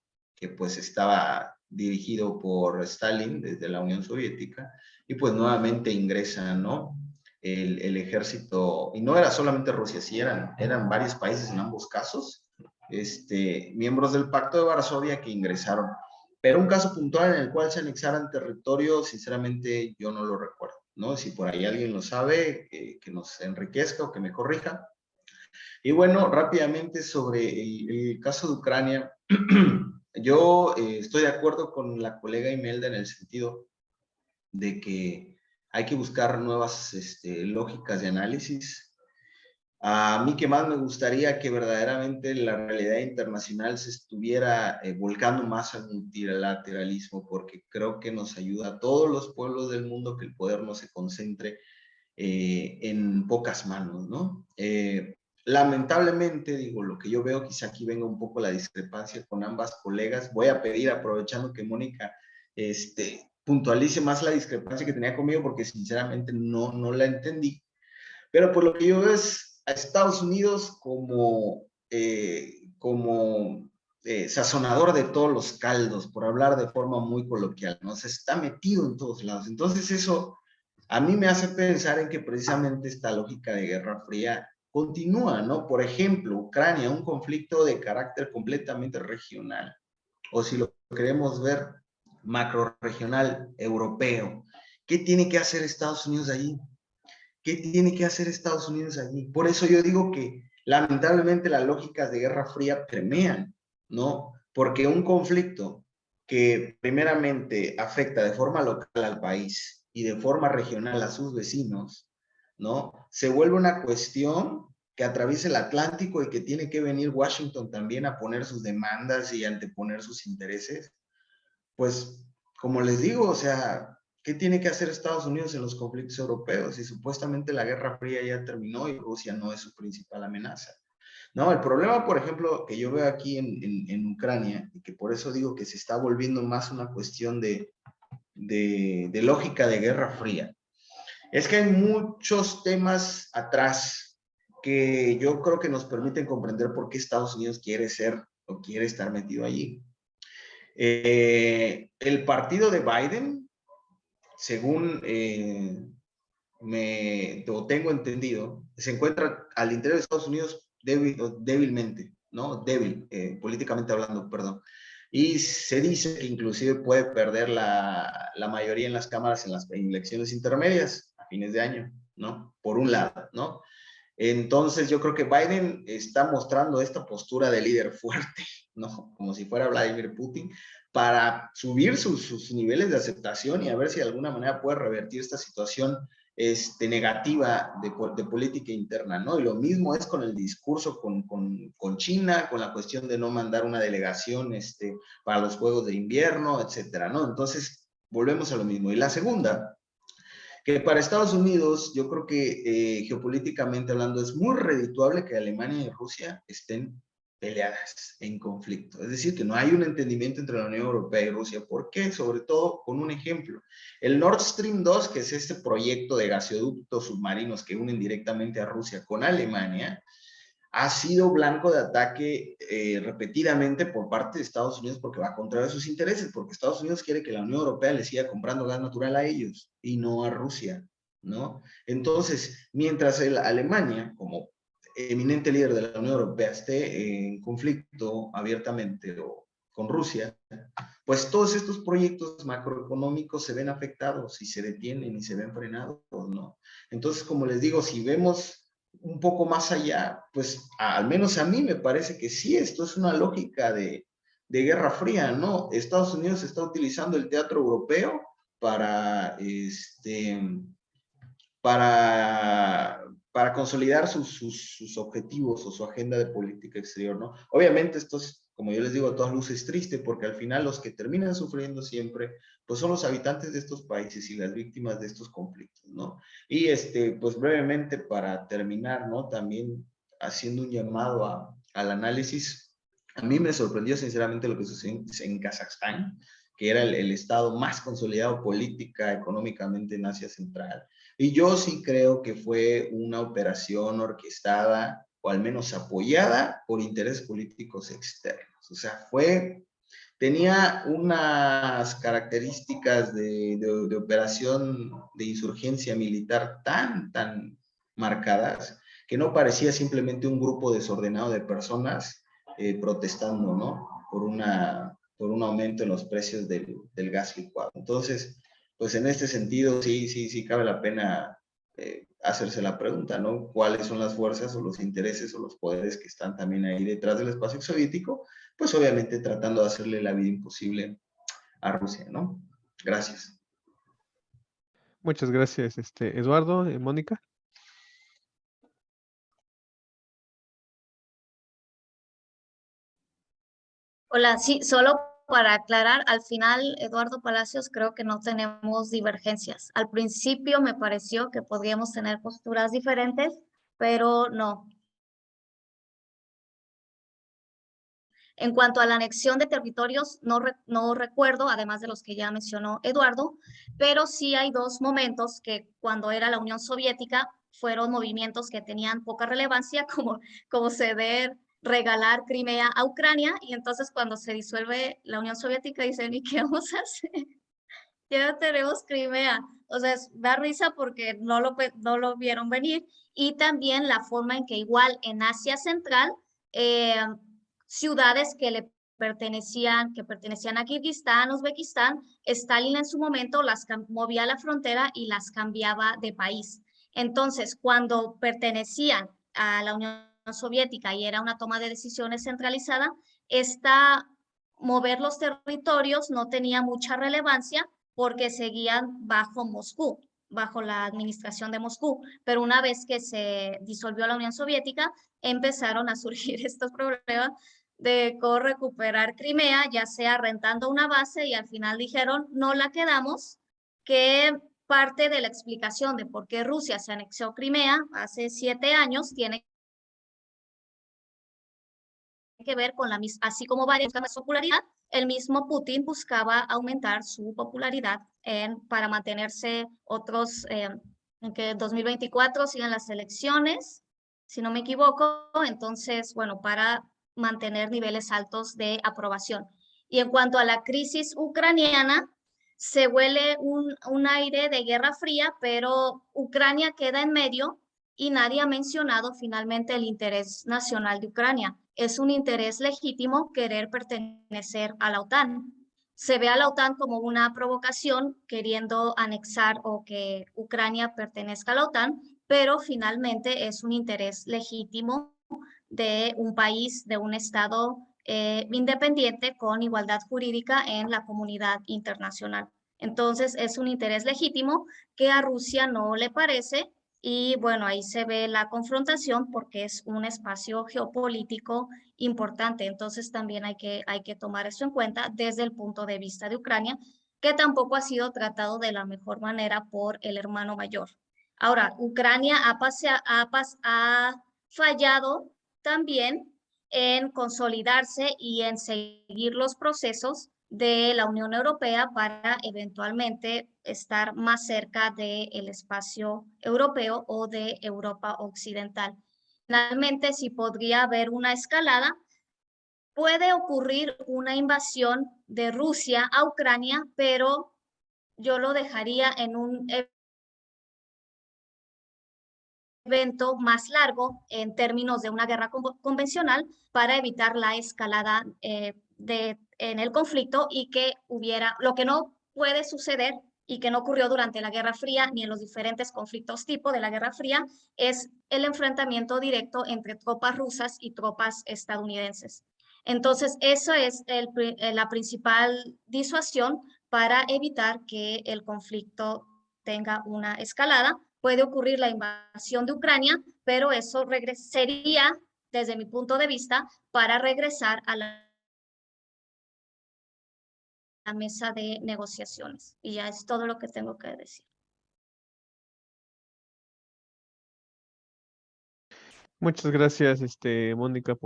[SPEAKER 3] pues estaba dirigido por Stalin desde la Unión Soviética, y pues nuevamente ingresan, ¿no? El ejército, y no era solamente Rusia, sí eran varios países en ambos casos, miembros del Pacto de Varsovia que ingresaron. Pero un caso puntual en el cual se anexaran territorios, sinceramente yo no lo recuerdo, ¿no? Si por ahí alguien lo sabe, que nos enriquezca o que me corrija. Y bueno, rápidamente sobre el caso de Ucrania, yo estoy de acuerdo con la colega Imelda en el sentido de que hay que buscar nuevas lógicas de análisis. A mí que más me gustaría que verdaderamente la realidad internacional se estuviera volcando más al multilateralismo, porque creo que nos ayuda a todos los pueblos del mundo que el poder no se concentre en pocas manos, ¿no? Lamentablemente, digo, lo que yo veo, quizá aquí venga un poco la discrepancia con ambas colegas. Voy a pedir, aprovechando que Mónica puntualice más la discrepancia que tenía conmigo, porque sinceramente no la entendí. Pero por lo que yo veo es a Estados Unidos como sazonador de todos los caldos, por hablar de forma muy coloquial, ¿no? Se está metido en todos lados. Entonces eso a mí me hace pensar en que precisamente esta lógica de Guerra Fría continúa, ¿no? Por ejemplo, Ucrania, un conflicto de carácter completamente regional, o si lo queremos ver macro-regional europeo. ¿Qué tiene que hacer Estados Unidos allí? ¿Qué tiene que hacer Estados Unidos allí? Por eso yo digo que lamentablemente las lógicas de Guerra Fría permean, ¿no? Porque un conflicto que primeramente afecta de forma local al país y de forma regional a sus vecinos, ¿no? Se vuelve una cuestión que atraviesa el Atlántico y que tiene que venir Washington también a poner sus demandas y anteponer sus intereses. Pues, como les digo, o sea, ¿qué tiene que hacer Estados Unidos en los conflictos europeos? Y supuestamente la Guerra Fría ya terminó y Rusia no es su principal amenaza. No, el problema, por ejemplo, que yo veo aquí en Ucrania, y que por eso digo que se está volviendo más una cuestión de lógica de Guerra Fría, es que hay muchos temas atrás que yo creo que nos permiten comprender por qué Estados Unidos quiere ser o quiere estar metido allí. El partido de Biden, según tengo entendido, se encuentra al interior de Estados Unidos débilmente, ¿no? Débil, políticamente hablando, perdón. Y se dice que inclusive puede perder la mayoría en las cámaras en las elecciones intermedias a fines de año, ¿no? Por un lado, ¿no? Entonces yo creo que Biden está mostrando esta postura de líder fuerte, ¿no? Como si fuera Vladimir Putin, para subir sus niveles de aceptación y a ver si de alguna manera puede revertir esta situación negativa de política interna, ¿no? Y lo mismo es con el discurso con China, con la cuestión de no mandar una delegación para los Juegos de Invierno, etcétera, ¿no? Entonces, volvemos a lo mismo. Y la segunda, que para Estados Unidos, yo creo que geopolíticamente hablando, es muy redituable que Alemania y Rusia estén peleadas, en conflicto. Es decir, que no hay un entendimiento entre la Unión Europea y Rusia. ¿Por qué? Sobre todo con un ejemplo. El Nord Stream 2, que es este proyecto de gasoductos submarinos que unen directamente a Rusia con Alemania, ha sido blanco de ataque repetidamente por parte de Estados Unidos porque va contra sus intereses, porque Estados Unidos quiere que la Unión Europea le siga comprando gas natural a ellos y no a Rusia, ¿no? Entonces, mientras Alemania, como eminente líder de la Unión Europea, esté en conflicto abiertamente o con Rusia, pues todos estos proyectos macroeconómicos se ven afectados y se detienen y se ven frenados, ¿no? Entonces, como les digo, si vemos un poco más allá, pues al menos a mí me parece que sí, esto es una lógica de Guerra Fría, ¿no? Estados Unidos está utilizando el teatro europeo para, para consolidar sus objetivos o su agenda de política exterior, ¿no? Obviamente esto es, como yo les digo, a todas luces triste, porque al final los que terminan sufriendo siempre, pues son los habitantes de estos países y las víctimas de estos conflictos, ¿no? Y pues brevemente para terminar, ¿no? También haciendo un llamado al análisis, a mí me sorprendió sinceramente lo que sucedió en Kazajstán, que era el estado más consolidado política, económicamente en Asia Central. Y yo sí creo que fue una operación orquestada o al menos apoyada por intereses políticos externos. O sea, tenía unas características de operación de insurgencia militar tan marcadas que no parecía simplemente un grupo desordenado de personas protestando, ¿no? Por un aumento en los precios del gas licuado. Entonces, pues en este sentido sí cabe la pena hacerse la pregunta, ¿no? ¿Cuáles son las fuerzas o los intereses o los poderes que están también ahí detrás del espacio soviético? Pues obviamente tratando de hacerle la vida imposible a Rusia, ¿no? Gracias.
[SPEAKER 1] Muchas gracias, Eduardo, Mónica.
[SPEAKER 4] Hola, sí, solo para aclarar, al final, Eduardo Palacios, creo que no tenemos divergencias. Al principio me pareció que podríamos tener posturas diferentes, pero no. En cuanto a la anexión de territorios, no recuerdo, además de los que ya mencionó Eduardo, pero sí hay dos momentos que cuando era la Unión Soviética fueron movimientos que tenían poca relevancia, como ceder, regalar Crimea a Ucrania, y entonces cuando se disuelve la Unión Soviética dicen, ¿y qué vamos a hacer? Ya tenemos Crimea. O sea, da risa porque no lo vieron venir. Y también la forma en que igual en Asia Central, eh, ciudades que pertenecían a Kirguistán, Uzbekistán, Stalin en su momento las movía a la frontera y las cambiaba de país. Entonces, cuando pertenecían a la Unión Soviética y era una toma de decisiones centralizada, mover los territorios no tenía mucha relevancia porque seguían bajo Moscú, bajo la administración de Moscú. Pero una vez que se disolvió la Unión Soviética, empezaron a surgir estos problemas de cómo recuperar Crimea, ya sea rentando una base, y al final dijeron, no la quedamos, que parte de la explicación de por qué Rusia se anexó Crimea hace 7 años tiene que ver con así como varias de popularidad, el mismo Putin buscaba aumentar su popularidad para mantenerse en que 2024 siguen las elecciones, si no me equivoco, entonces, bueno, para mantener niveles altos de aprobación. Y en cuanto a la crisis ucraniana, se huele un aire de guerra fría, pero Ucrania queda en medio y nadie ha mencionado finalmente el interés nacional de Ucrania. Es un interés legítimo querer pertenecer a la OTAN. Se ve a la OTAN como una provocación queriendo anexar o que Ucrania pertenezca a la OTAN, pero finalmente es un interés legítimo de un país, de un Estado independiente con igualdad jurídica en la comunidad internacional. Entonces, es un interés legítimo que a Rusia no le parece, y bueno, ahí se ve la confrontación porque es un espacio geopolítico importante. Entonces, también hay que tomar eso en cuenta desde el punto de vista de Ucrania, que tampoco ha sido tratado de la mejor manera por el hermano mayor. Ahora, Ucrania ha fallado también en consolidarse y en seguir los procesos de la Unión Europea para eventualmente estar más cerca del espacio europeo o de Europa Occidental. finalmente si podría haber una escalada. Puede ocurrir una invasión de Rusia a Ucrania, pero yo lo dejaría en un evento más largo en términos de una guerra convencional para evitar la escalada en el conflicto y que hubiera, lo que no puede suceder y que no ocurrió durante la Guerra Fría ni en los diferentes conflictos tipo de la Guerra Fría, es el enfrentamiento directo entre tropas rusas y tropas estadounidenses. Entonces, eso es la principal disuasión para evitar que el conflicto tenga una escalada. Puede ocurrir la invasión de Ucrania, pero eso sería, desde mi punto de vista, para regresar a la mesa de negociaciones. Y ya es todo lo que tengo que decir.
[SPEAKER 1] Muchas gracias, Mónica,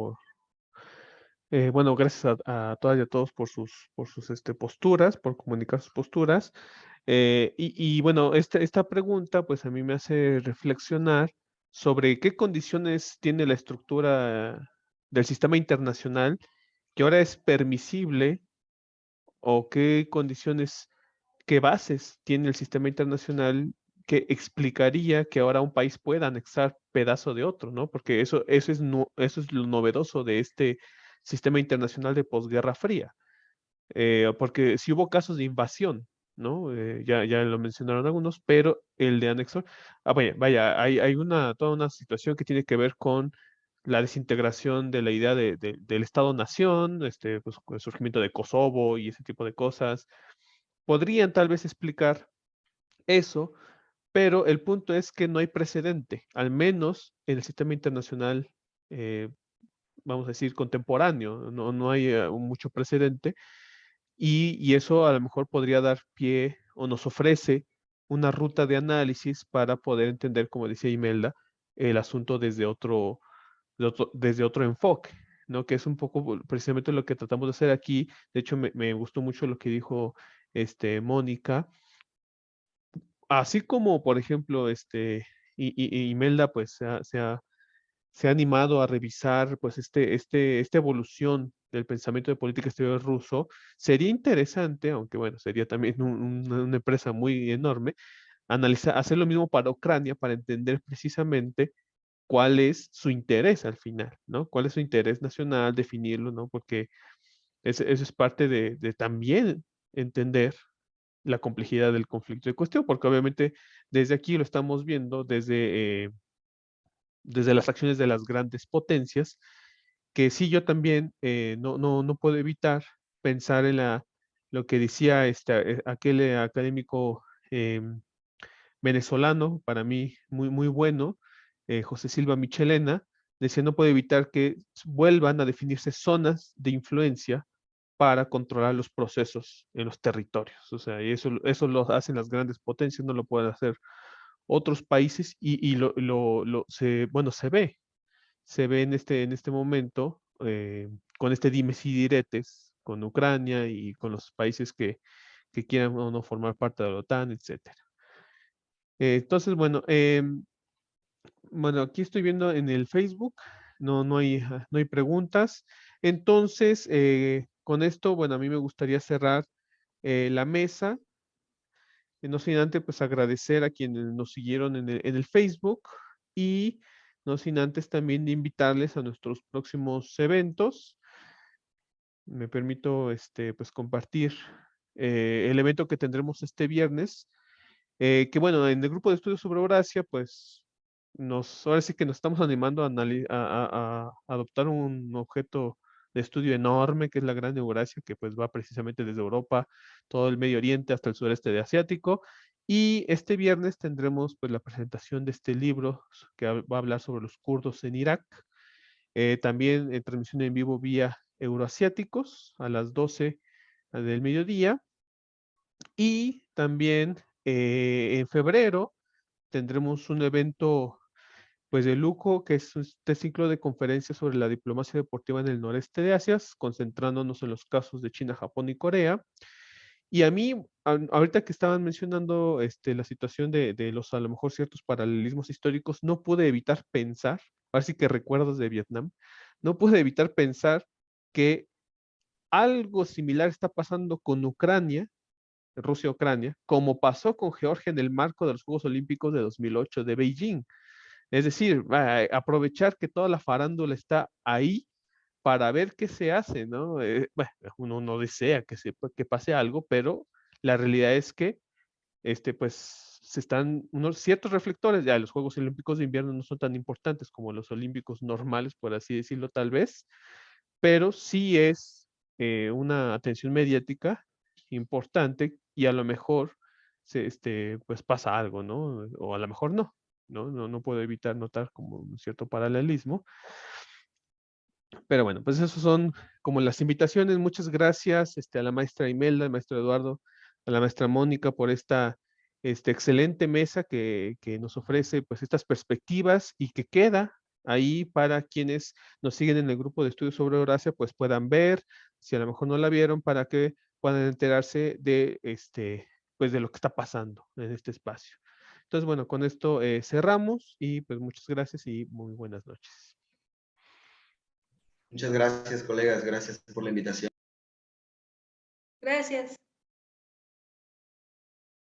[SPEAKER 1] bueno, gracias a todas y a todos por sus posturas, por comunicar sus posturas. Y bueno, esta pregunta pues a mí me hace reflexionar sobre qué condiciones tiene la estructura del sistema internacional que ahora es permisible o qué condiciones, qué bases tiene el sistema internacional que explicaría que ahora un país pueda anexar pedazo de otro, ¿no? Porque eso es lo novedoso de este sistema internacional de posguerra fría. Porque sí hubo casos de invasión, ¿no? Ya lo mencionaron algunos, pero el de anexo, vaya, hay toda una situación que tiene que ver con la desintegración de la idea del Estado-nación, pues, con el surgimiento de Kosovo y ese tipo de cosas. Podrían tal vez explicar eso, pero el punto es que no hay precedente, al menos en el sistema internacional, eh, vamos a decir, contemporáneo, no hay mucho precedente y eso a lo mejor podría dar pie o nos ofrece una ruta de análisis para poder entender, como decía Imelda, el asunto desde otro enfoque, ¿no? Que es un poco precisamente lo que tratamos de hacer aquí. De hecho, me gustó mucho lo que dijo Mónica. Así como, por ejemplo, y Imelda, pues se ha animado a revisar pues esta evolución del pensamiento de política exterior ruso, sería interesante, aunque bueno, sería también una empresa muy enorme, hacer lo mismo para Ucrania para entender precisamente cuál es su interés al final, ¿no? ¿Cuál es su interés nacional? Definirlo, ¿no? Porque eso es parte de también entender la complejidad del conflicto de cuestión, porque obviamente desde aquí lo estamos viendo, desde las acciones de las grandes potencias, que sí yo también no puedo evitar pensar en lo que decía aquel académico venezolano, para mí muy bueno, José Silva Michelena, decía no puede evitar que vuelvan a definirse zonas de influencia para controlar los procesos en los territorios. O sea, y eso lo hacen las grandes potencias, no lo pueden hacer otros países y bueno, se ve en este momento con este dimes y diretes con Ucrania y con los países que quieran o no formar parte de la OTAN, etcétera. Entonces, bueno, aquí estoy viendo en el Facebook, no hay preguntas. Entonces, con esto, bueno, a mí me gustaría cerrar la mesa. No sin antes, pues agradecer a quienes nos siguieron en el Facebook y no sin antes también de invitarles a nuestros próximos eventos. Me permito, pues compartir el evento que tendremos este viernes, que bueno, en el grupo de estudios sobre Eurasia, pues ahora sí que nos estamos animando a adoptar un objeto de estudio enorme que es la Gran Eurasia, que pues va precisamente desde Europa, todo el Medio Oriente hasta el sureste de Asiático. Y este viernes tendremos pues la presentación de este libro que va a hablar sobre los kurdos en Irak. También transmisión en vivo vía Euroasiáticos a las 12 del mediodía. Y también en febrero tendremos un evento pues de lujo, que es este ciclo de conferencias sobre la diplomacia deportiva en el noreste de Asia, concentrándonos en los casos de China, Japón y Corea. Y a mí, ahorita que estaban mencionando la situación de los a lo mejor ciertos paralelismos históricos, no pude evitar pensar así que recuerdos de Vietnam, no pude evitar pensar que algo similar está pasando con Ucrania, Rusia-Ucrania, como pasó con Georgia en el marco de los Juegos Olímpicos de 2008 de Beijing. Es decir, aprovechar que toda la farándula está ahí para ver qué se hace, ¿no? Bueno, uno no desea que pase algo, pero la realidad es que pues se están unos ciertos reflectores, ya los Juegos Olímpicos de invierno no son tan importantes como los olímpicos normales, por así decirlo, tal vez, pero sí es una atención mediática importante y a lo mejor pues pasa algo, ¿no? O a lo mejor no, no puedo evitar notar como un cierto paralelismo. Pero bueno, pues esos son como las invitaciones. Muchas gracias a la maestra Imelda, al maestro Eduardo, a la maestra Mónica por esta excelente mesa que nos ofrece pues estas perspectivas y que queda ahí para quienes nos siguen en el grupo de estudios sobre Eurasia, pues puedan ver, si a lo mejor no la vieron, para que puedan enterarse de pues de lo que está pasando en este espacio. Entonces, bueno, con esto cerramos y pues muchas gracias y muy buenas noches.
[SPEAKER 3] Muchas gracias, colegas. Gracias por la invitación.
[SPEAKER 2] Gracias.